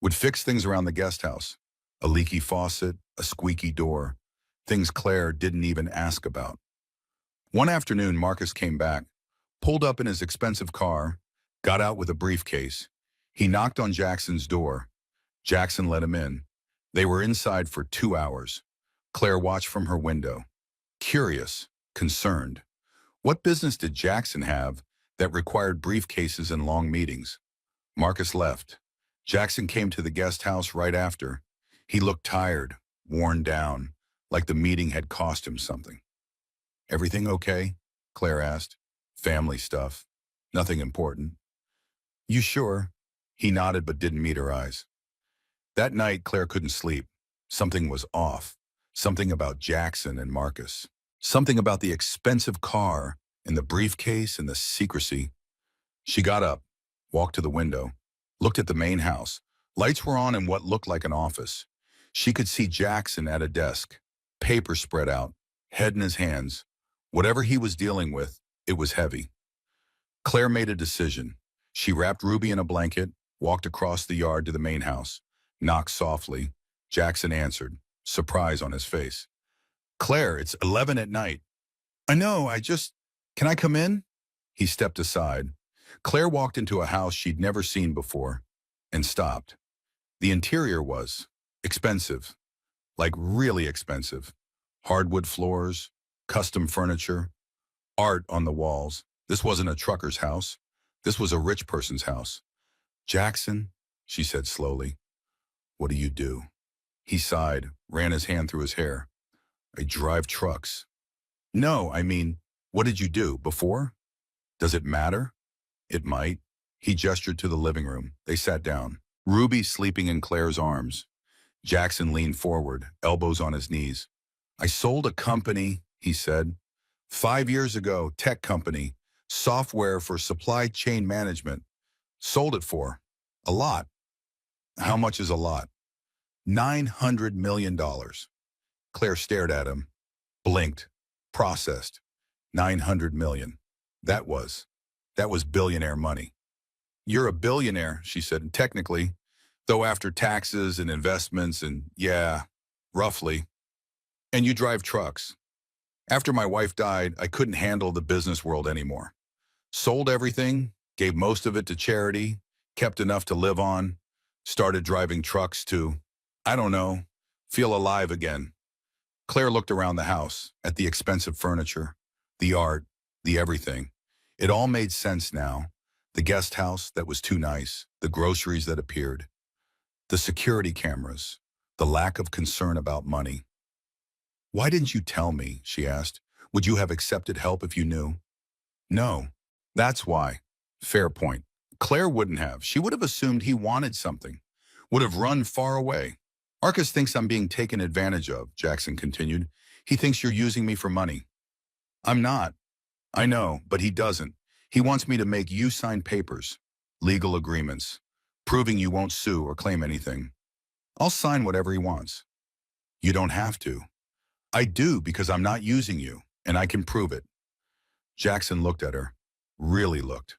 would fix things around the guest house, a leaky faucet, a squeaky door, things Claire didn't even ask about. One afternoon, Marcus came back, pulled up in his expensive car, got out with a briefcase. He knocked on Jackson's door. Jackson let him in. They were inside for 2 hours. Claire watched from her window, curious, concerned. What business did Jackson have that required briefcases and long meetings? Marcus left. Jackson came to the guest house right after. He looked tired, worn down, like the meeting had cost him something. "Everything okay?" Claire asked. "Family stuff. Nothing important." "You sure?" He nodded but didn't meet her eyes. That night, Claire couldn't sleep. Something was off. Something about Jackson and Marcus. Something about the expensive car and the briefcase and the secrecy. She got up, walked to the window, looked at the main house. Lights were on in what looked like an office. She could see Jackson at a desk, paper spread out, head in his hands. Whatever he was dealing with, it was heavy. Claire made a decision. She wrapped Ruby in a blanket, walked across the yard to the main house, knocked softly. Jackson answered, surprise on his face. "Claire, it's 11 at night." "I know, can I come in?" He stepped aside. Claire walked into a house she'd never seen before and stopped. The interior was expensive, like really expensive. Hardwood floors, custom furniture, art on the walls. This wasn't a trucker's house. This was a rich person's house. "Jackson," she said slowly, "what do you do?" He sighed, ran his hand through his hair. "I drive trucks." "No, I mean, what did you do before? Does it matter?" "It might." He gestured to the living room. They sat down. Ruby sleeping in Claire's arms. Jackson leaned forward, elbows on his knees. "I sold a company," he said. 5 years ago, tech company, software for supply chain management. Sold it for a lot." "How much is a lot?" $900 million. Claire stared at him, blinked, processed. 900 million. That was billionaire money. "You're a billionaire," she said, "technically, though after taxes and investments and yeah, roughly. And you drive trucks. After my wife died, I couldn't handle the business world anymore. Sold everything, gave most of it to charity, kept enough to live on, started driving trucks to, I don't know, feel alive again." Claire looked around the house, at the expensive furniture, the art, the everything. It all made sense now. The guest house that was too nice, the groceries that appeared, the security cameras, the lack of concern about money. "Why didn't you tell me?" she asked. "Would you have accepted help if you knew?" "No, that's why." Fair point. Claire wouldn't have. She would have assumed he wanted something, would have run far away. "Marcus thinks I'm being taken advantage of," Jackson continued. "He thinks you're using me for money." "I'm not." "I know, but he doesn't. He wants me to make you sign papers, legal agreements, proving you won't sue or claim anything. I'll sign whatever he wants." "You don't have to." "I do because I'm not using you, and I can prove it." Jackson looked at her, really looked.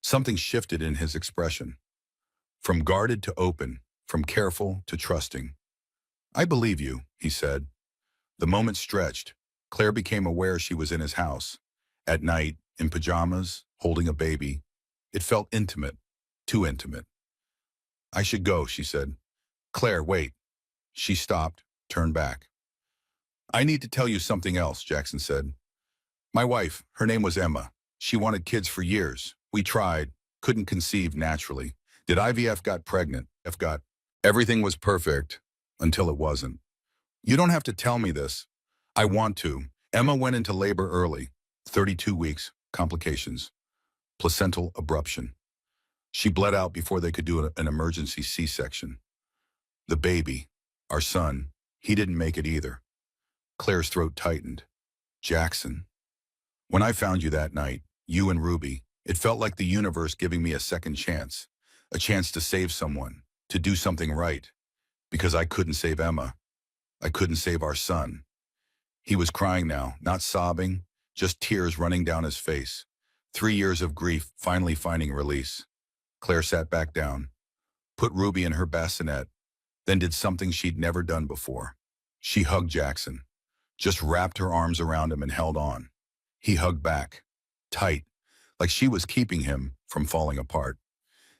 Something shifted in his expression. From guarded to open, from careful to trusting. "I believe you," he said. The moment stretched. Claire became aware she was in his house. At night, in pajamas, holding a baby. It felt intimate, too intimate. "I should go," she said. "Claire, wait." She stopped, turned back. "I need to tell you something else," Jackson said. "My wife, her name was Emma. She wanted kids for years. We tried, couldn't conceive naturally. Did IVF, got pregnant. Everything was perfect until it wasn't. You don't have to tell me this. I want to. Emma went into labor early, 32 weeks, complications, placental abruption. She bled out before they could do an emergency C-section. The baby, our son, he didn't make it either." Claire's throat tightened. "Jackson, when I found you that night, you and Ruby, it felt like the universe giving me a second chance, a chance to save someone, to do something right, because I couldn't save Emma. I couldn't save our son." He was crying now, not sobbing, just tears running down his face. 3 years of grief finally finding release. Claire sat back down, put Ruby in her bassinet, then did something she'd never done before. She hugged Jackson, just wrapped her arms around him and held on. He hugged back, tight, like she was keeping him from falling apart.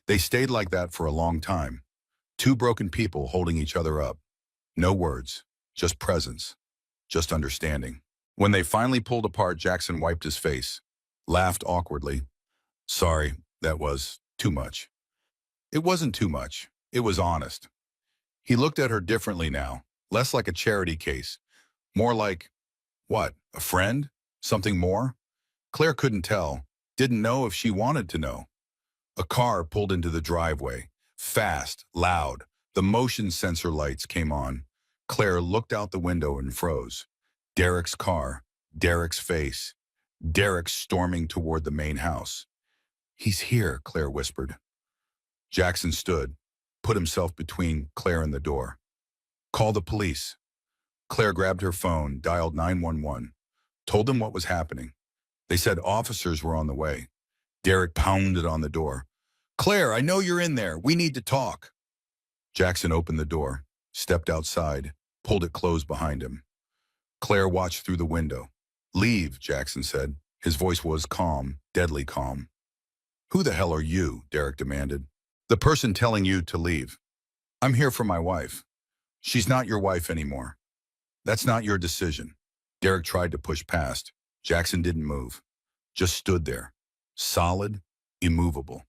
They stayed like that for a long time. Two broken people holding each other up. No words, just presence, just understanding. When they finally pulled apart, Jackson wiped his face, laughed awkwardly. Sorry, that was too much. It wasn't too much. It was honest. He looked at her differently now, less like a charity case, more like, what, a friend? Something more? Claire couldn't tell, didn't know if she wanted to know. A car pulled into the driveway, fast, loud. The motion sensor lights came on. Claire looked out the window and froze. Derek's car, Derek's face, Derek storming toward the main house. He's here, Claire whispered. Jackson stood, put himself between Claire and the door. Call the police. Claire grabbed her phone, dialed 911, told them what was happening. They said officers were on the way. Derek pounded on the door. Claire, I know you're in there. We need to talk. Jackson opened the door, stepped outside, pulled it closed behind him. Claire watched through the window. Leave, Jackson said. His voice was calm, deadly calm. Who the hell are you? Derek demanded. The person telling you to leave. I'm here for my wife. She's not your wife anymore. That's not your decision. Derek tried to push past. Jackson didn't move. Just stood there. Solid, immovable.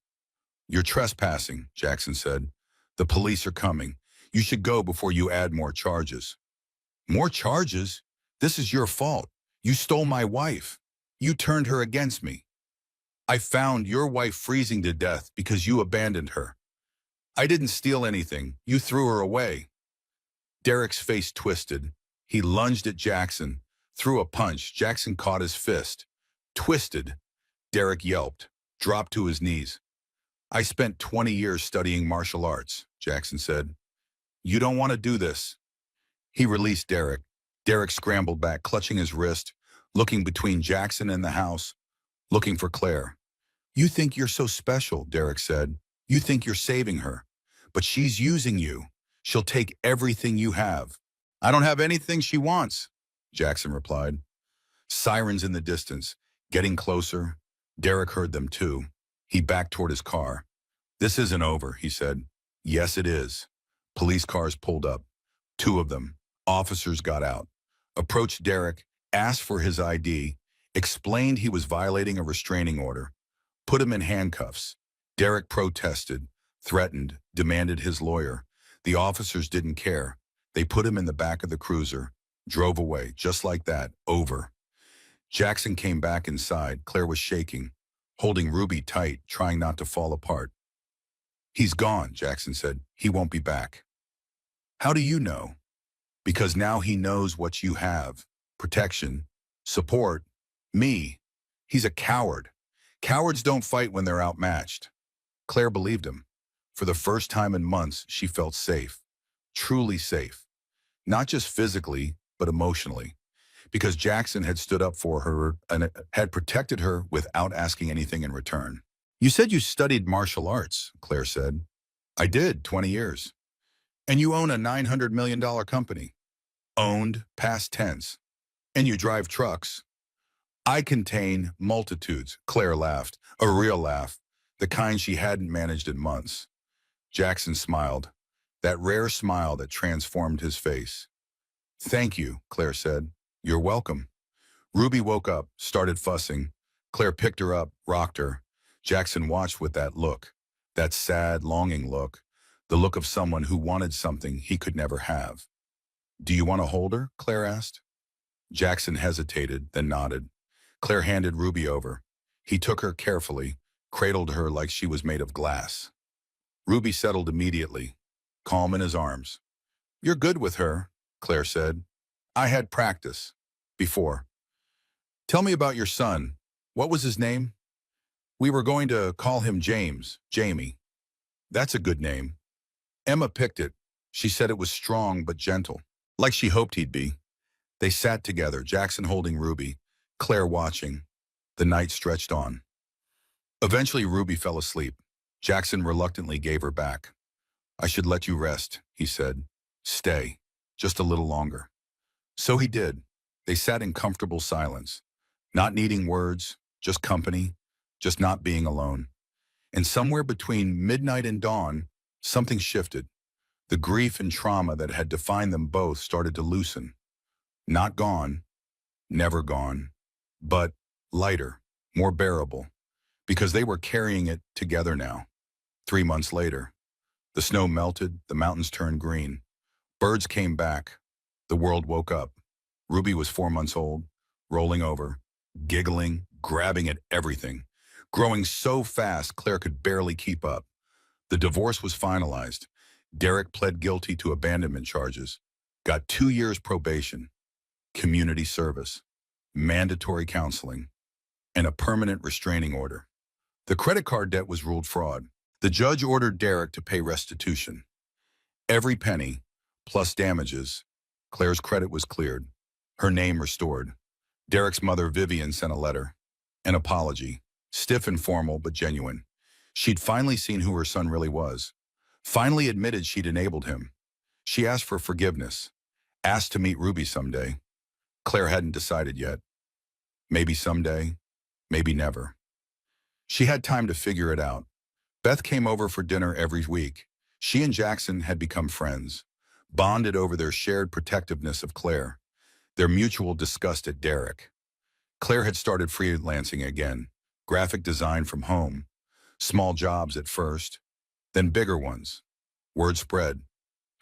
You're trespassing, Jackson said. The police are coming. You should go before you add more charges. More charges? This is your fault. You stole my wife. You turned her against me. I found your wife freezing to death because you abandoned her. I didn't steal anything. You threw her away. Derek's face twisted. He lunged at Jackson, threw a punch. Jackson caught his fist. Twisted. Derek yelped, dropped to his knees. I spent 20 years studying martial arts, Jackson said. You don't want to do this. He released Derek. Derek scrambled back, clutching his wrist, looking between Jackson and the house, looking for Claire. You think you're so special, Derek said. You think you're saving her. But she's using you. She'll take everything you have. I don't have anything she wants, Jackson replied. Sirens in the distance, getting closer. Derek heard them too. He backed toward his car. This isn't over, he said. Yes, it is. Police cars pulled up. Two of them. Officers got out. Approached Derek, asked for his ID, explained he was violating a restraining order, put him in handcuffs. Derek protested, threatened, demanded his lawyer. The officers didn't care. They put him in the back of the cruiser, drove away, just like that, over. Jackson came back inside. Claire was shaking, holding Ruby tight, trying not to fall apart. He's gone, Jackson said. He won't be back. How do you know? Because now he knows what you have. Protection, support, me. He's a coward. Cowards don't fight when they're outmatched. Claire believed him. For the first time in months, she felt safe, truly safe. Not just physically, but emotionally. Because Jackson had stood up for her and had protected her without asking anything in return. You said you studied martial arts, Claire said. I did, 20 years. And you own a $900 million company. Owned, past tense. And you drive trucks. I contain multitudes, Claire laughed, a real laugh, the kind she hadn't managed in months. Jackson smiled, that rare smile that transformed his face. Thank you, Claire said. You're welcome. Ruby woke up, started fussing. Claire picked her up, rocked her. Jackson watched with that look, that sad, longing look, the look of someone who wanted something he could never have. Do you want to hold her? Claire asked. Jackson hesitated, then nodded. Claire handed Ruby over. He took her carefully, cradled her like she was made of glass. Ruby settled immediately, calm in his arms. You're good with her, Claire said. I had practice. Before. Tell me about your son. What was his name? We were going to call him James, Jamie. That's a good name. Emma picked it. She said it was strong but gentle, like she hoped he'd be. They sat together, Jackson holding Ruby, Claire watching. The night stretched on. Eventually, Ruby fell asleep. Jackson reluctantly gave her back. I should let you rest, he said. Stay. Just a little longer. So he did. They sat in comfortable silence, not needing words, just company, just not being alone. And somewhere between midnight and dawn, something shifted. The grief and trauma that had defined them both started to loosen. Not gone, never gone, but lighter, more bearable, because they were carrying it together now. 3 months later, the snow melted, the mountains turned green. Birds came back. The world woke up. Ruby was 4 months old, rolling over, giggling, grabbing at everything, growing so fast Claire could barely keep up. The divorce was finalized. Derek pled guilty to abandonment charges, got 2 years probation, community service, mandatory counseling, and a permanent restraining order. The credit card debt was ruled fraud. The judge ordered Derek to pay restitution. Every penny, plus damages. Claire's credit was cleared, her name restored. Derek's mother, Vivian, sent a letter, an apology, stiff and formal but genuine. She'd finally seen who her son really was, finally admitted she'd enabled him. She asked for forgiveness, asked to meet Ruby someday. Claire hadn't decided yet. Maybe someday, maybe never. She had time to figure it out. Beth came over for dinner every week. She and Jackson had become friends, bonded over their shared protectiveness of Claire, their mutual disgust at Derek. Claire had started freelancing again, graphic design from home, small jobs at first, then bigger ones. Word spread.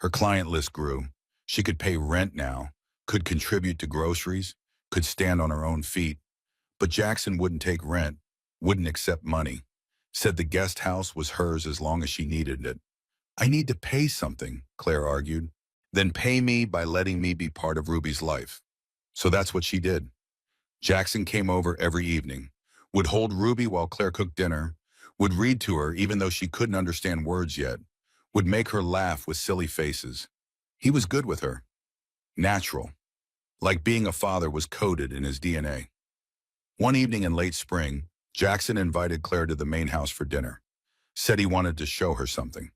Her client list grew. She could pay rent now, could contribute to groceries, could stand on her own feet. But Jackson wouldn't take rent, wouldn't accept money, said the guest house was hers as long as she needed it. I need to pay something, Claire argued. Then pay me by letting me be part of Ruby's life. So that's what she did. Jackson came over every evening, would hold Ruby while Claire cooked dinner, would read to her even though she couldn't understand words yet, would make her laugh with silly faces. He was good with her. Natural. Like being a father was coded in his DNA. One evening in late spring, Jackson invited Claire to the main house for dinner, said he wanted to show her something.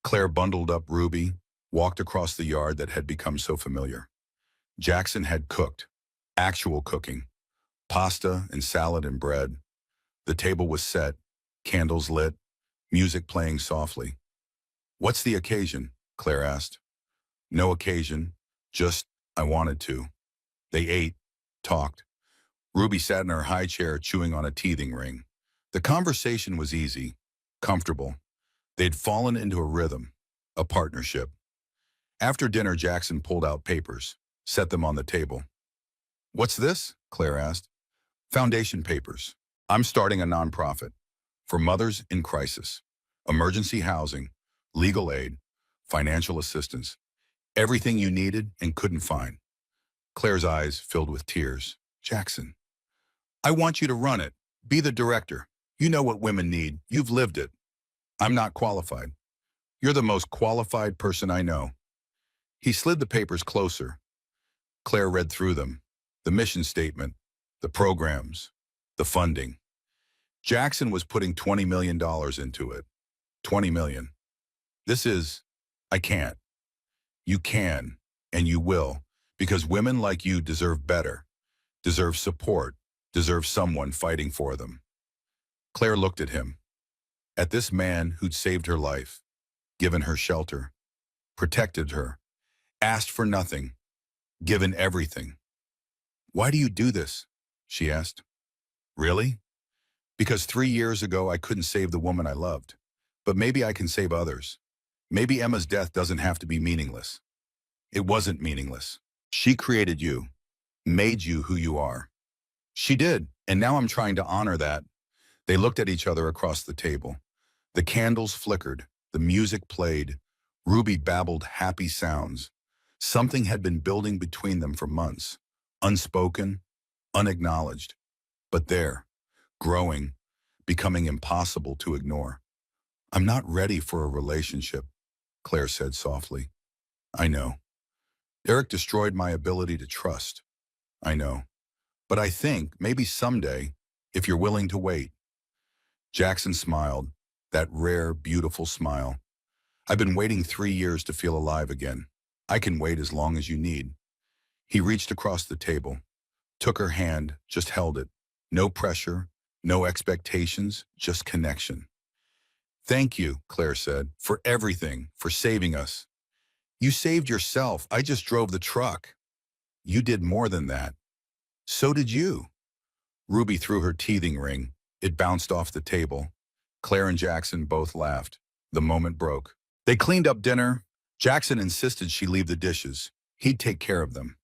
Claire bundled up Ruby, walked across the yard that had become so familiar. Jackson had cooked, actual cooking, pasta and salad and bread. The table was set, candles lit, music playing softly. What's the occasion? Claire asked. No occasion, just I wanted to. They ate, talked. Ruby sat in her high chair chewing on a teething ring. The conversation was easy, comfortable. They'd fallen into a rhythm, a partnership. After dinner, Jackson pulled out papers, set them on the table. What's this? Claire asked. Foundation papers. I'm starting a nonprofit for mothers in crisis, emergency housing, legal aid, financial assistance, everything you needed and couldn't find. Claire's eyes filled with tears. Jackson, I want you to run it. Be the director. You know what women need. You've lived it. I'm not qualified. You're the most qualified person I know. He slid the papers closer. Claire read through them. The mission statement, the programs, the funding. Jackson was putting $20 million into it. $20 million. I can't. You can, and you will, because women like you deserve better, deserve support, deserve someone fighting for them. Claire looked at him, at this man who'd saved her life, given her shelter, protected her, asked for nothing, given everything. Why do you do this? She asked. Really? Because 3 years ago I couldn't save the woman I loved, but maybe I can save others. Maybe Emma's death doesn't have to be meaningless. It wasn't meaningless. She created you, made you who you are. She did, and now I'm trying to honor that. They looked at each other across the table. The candles flickered, the music played. Ruby babbled happy sounds. Something had been building between them for months, unspoken, unacknowledged, but there, growing, becoming impossible to ignore. I'm not ready for a relationship, Claire said softly. I know. Eric destroyed my ability to trust. I know. But I think maybe someday, if you're willing to wait. Jackson smiled, that rare, beautiful smile. I've been waiting 3 years to feel alive again. I can wait as long as you need. He reached across the table, took her hand, just held it. No pressure, no expectations, just connection. Thank you, Claire said, for everything, for saving us. You saved yourself. I just drove the truck. You did more than that. So did you. Ruby threw her teething ring. It bounced off the table. Claire and Jackson both laughed. The moment broke. They cleaned up dinner. Jackson insisted she leave the dishes. He'd take care of them.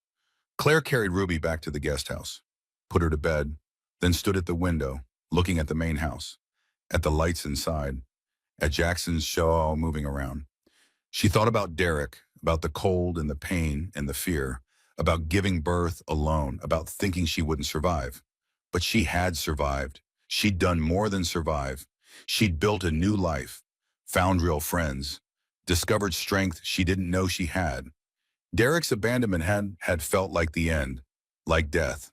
Claire carried Ruby back to the guest house, put her to bed, then stood at the window, looking at the main house, at the lights inside, at Jackson's show moving around. She thought about Derek, about the cold and the pain and the fear, about giving birth alone, about thinking she wouldn't survive. But she had survived. She'd done more than survive. She'd built a new life, found real friends, discovered strength she didn't know she had. Derek's abandonment had felt like the end, like death.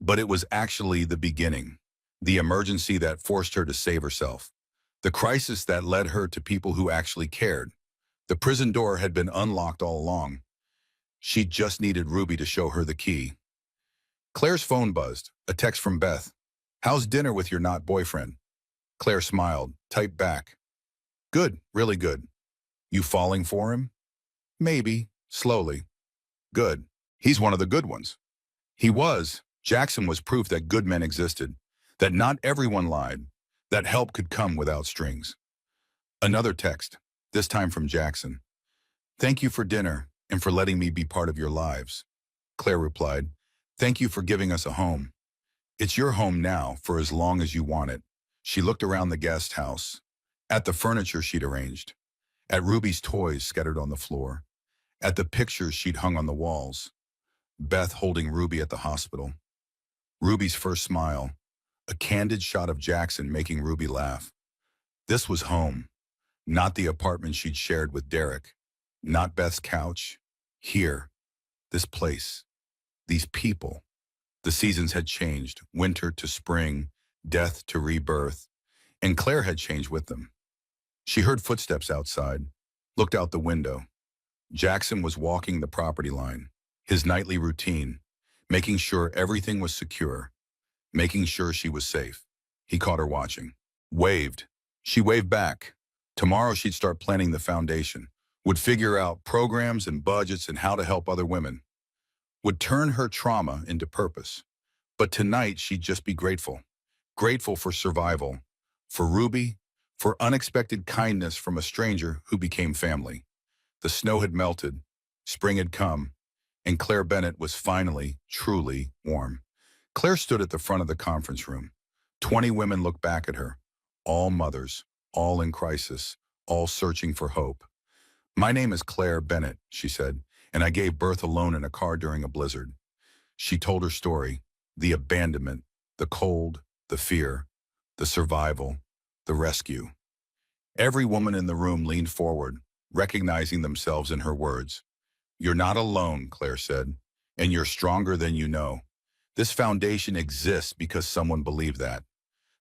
But it was actually the beginning, the emergency that forced her to save herself, the crisis that led her to people who actually cared. The prison door had been unlocked all along. She just needed Ruby to show her the key. Claire's phone buzzed, a text from Beth. How's dinner with your not boyfriend? Claire smiled, typed back. Good, really good. You falling for him? Maybe, slowly. Good. He's one of the good ones. He was. Jackson was proof that good men existed, that not everyone lied, that help could come without strings. Another text, this time from Jackson. Thank you for dinner and for letting me be part of your lives. Claire replied, thank you for giving us a home. It's your home now for as long as you want it. She looked around the guest house, at the furniture she'd arranged, at Ruby's toys scattered on the floor, at the pictures she'd hung on the walls, Beth holding Ruby at the hospital. Ruby's first smile, a candid shot of Jackson making Ruby laugh. This was home, not the apartment she'd shared with Derek, not Beth's couch. Here, this place, these people. The seasons had changed, winter to spring, death to rebirth, and Claire had changed with them. She heard footsteps outside, looked out the window. Jackson was walking the property line, his nightly routine, making sure everything was secure, making sure she was safe. He caught her watching. Waved. She waved back. Tomorrow she'd start planning the foundation, would figure out programs and budgets and how to help other women, would turn her trauma into purpose. But tonight she'd just be grateful. Grateful for survival, for Ruby, for unexpected kindness from a stranger who became family. The snow had melted, spring had come, and Claire Bennett was finally, truly warm. Claire stood at the front of the conference room. 20 women looked back at her, all mothers, all in crisis, all searching for hope. My name is Claire Bennett, she said, and I gave birth alone in a car during a blizzard. She told her story, the abandonment, the cold, the fear, the survival, the rescue. Every woman in the room leaned forward, recognizing themselves in her words. You're not alone, Claire said, and you're stronger than you know. This foundation exists because someone believed that.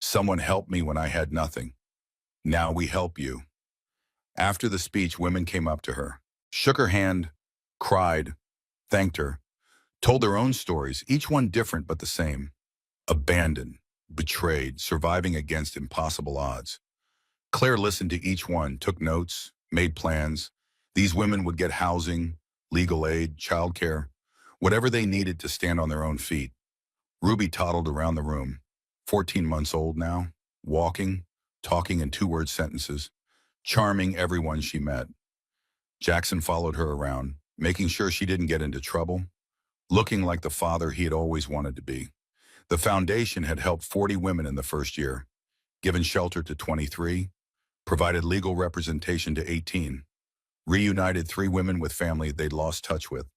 Someone helped me when I had nothing. Now we help you. After the speech, women came up to her, shook her hand, cried, thanked her, told their own stories, each one different but the same. Abandoned, betrayed, surviving against impossible odds. Claire listened to each one, took notes, made plans. These women would get housing, legal aid, childcare, whatever they needed to stand on their own feet. Ruby toddled around the room, 14 months old now, walking, talking in two-word sentences, charming everyone she met. Jackson followed her around, making sure she didn't get into trouble, looking like the father he had always wanted to be. The foundation had helped 40 women in the first year, given shelter to 23, provided legal representation to 18, reunited 3 women with family they'd lost touch with,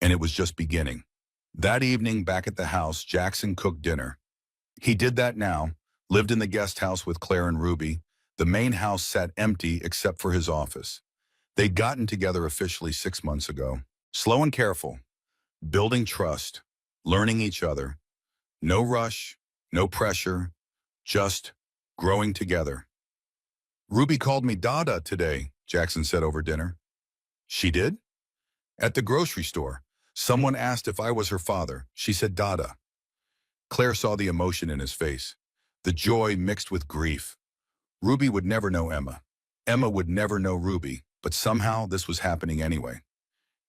and it was just beginning. That evening, back at the house, Jackson cooked dinner. He did that now, lived in the guest house with Claire and Ruby. The main house sat empty except for his office. They'd gotten together officially 6 months ago. Slow and careful, building trust, learning each other. No rush, no pressure, just growing together. Ruby called me Dada today, Jackson said over dinner. She did? At the grocery store. Someone asked if I was her father. She said Dada. Claire saw the emotion in his face, the joy mixed with grief. Ruby would never know Emma. Emma would never know Ruby, but somehow this was happening anyway.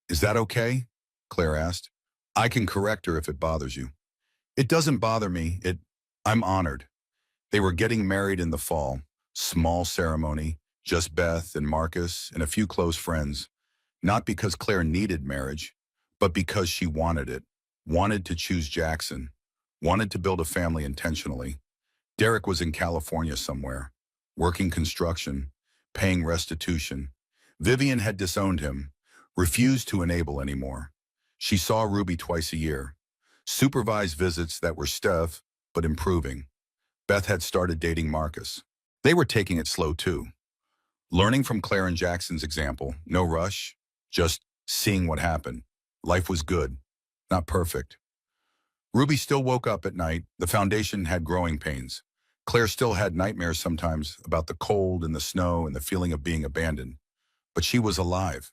Is that okay? Claire asked. I can correct her if it bothers you. It doesn't bother me. I'm honored. They were getting married in the fall. Small ceremony, just Beth and Marcus and a few close friends. Not because Claire needed marriage, but because she wanted it. Wanted to choose Jackson. Wanted to build a family intentionally. Derek was in California somewhere, working construction, paying restitution. Vivian had disowned him, refused to enable anymore. She saw Ruby twice a year. Supervised visits that were stiff, but improving. Beth had started dating Marcus. They were taking it slow too. Learning from Claire and Jackson's example, no rush, just seeing what happened. Life was good, not perfect. Ruby still woke up at night. The foundation had growing pains. Claire still had nightmares sometimes about the cold and the snow and the feeling of being abandoned. But she was alive.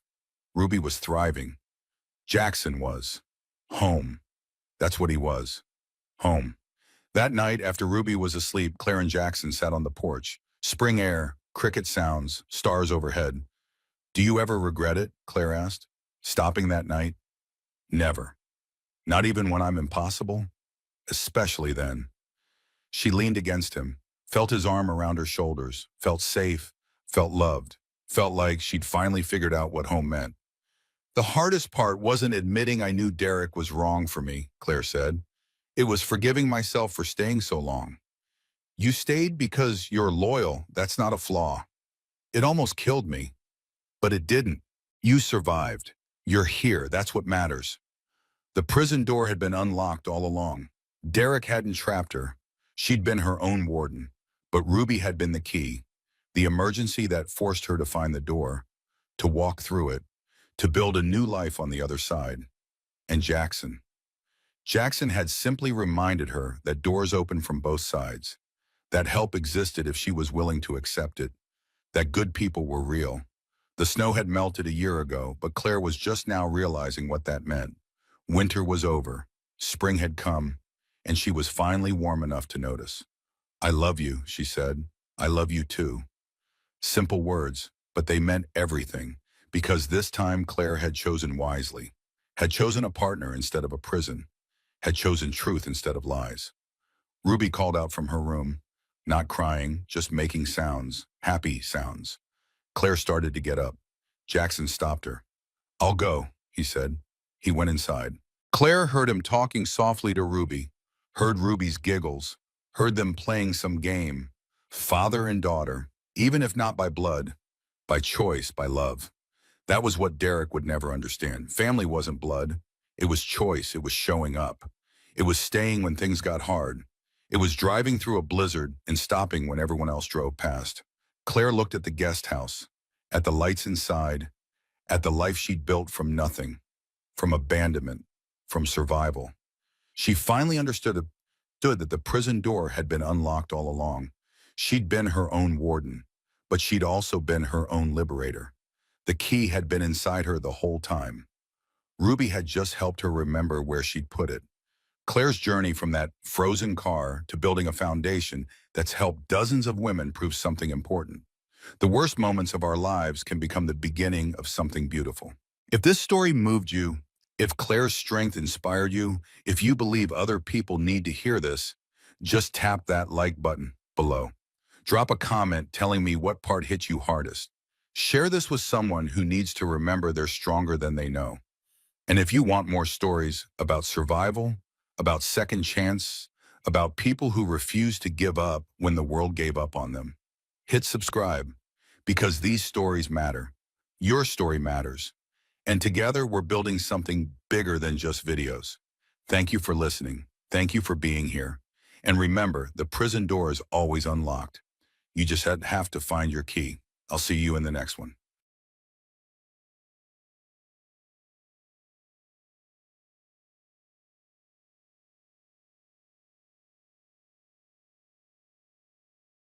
Ruby was thriving. Jackson was. Home. That's what he was. Home. That night, after Ruby was asleep, Claire and Jackson sat on the porch. Spring air, cricket sounds, stars overhead. Do you ever regret it? Claire asked. Stopping that night? Never. Not even when I'm impossible? Especially then. She leaned against him, felt his arm around her shoulders, felt safe, felt loved, felt like she'd finally figured out what home meant. The hardest part wasn't admitting I knew Derek was wrong for me, Claire said. It was forgiving myself for staying so long. You stayed because you're loyal. That's not a flaw. It almost killed me, but it didn't. You survived. You're here. That's what matters. The prison door had been unlocked all along. Derek hadn't trapped her. She'd been her own warden, but Ruby had been the key, the emergency that forced her to find the door, to walk through it, to build a new life on the other side. And Jackson. Jackson had simply reminded her that doors open from both sides, that help existed if she was willing to accept it, that good people were real. The snow had melted a year ago, but Claire was just now realizing what that meant. Winter was over, spring had come, and she was finally warm enough to notice. I love you, she said. I love you too. Simple words, but they meant everything, because this time Claire had chosen wisely, had chosen a partner instead of a prison, had chosen truth instead of lies. Ruby called out from her room, not crying, just making sounds, happy sounds. Claire started to get up. Jackson stopped her. I'll go, he said. He went inside. Claire heard him talking softly to Ruby, heard Ruby's giggles, heard them playing some game, father and daughter, even if not by blood, by choice, by love. That was what Derek would never understand. Family wasn't blood. It was choice. It was showing up. It was staying when things got hard. It was driving through a blizzard and stopping when everyone else drove past. Claire looked at the guest house, at the lights inside, at the life she'd built from nothing, from abandonment, from survival. She finally understood that the prison door had been unlocked all along. She'd been her own warden, but she'd also been her own liberator. The key had been inside her the whole time. Ruby had just helped her remember where she'd put it. Claire's journey from that frozen car to building a foundation that's helped dozens of women prove something important. The worst moments of our lives can become the beginning of something beautiful. If this story moved you, if Claire's strength inspired you, if you believe other people need to hear this, just tap that like button below. Drop a comment telling me what part hit you hardest. Share this with someone who needs to remember they're stronger than they know. And if you want more stories about survival, about second chance, about people who refuse to give up when the world gave up on them, hit subscribe, because these stories matter. Your story matters. And together we're building something bigger than just videos. Thank you for listening. Thank you for being here. And remember, the prison door is always unlocked. You just have to find your key. I'll see you in the next one.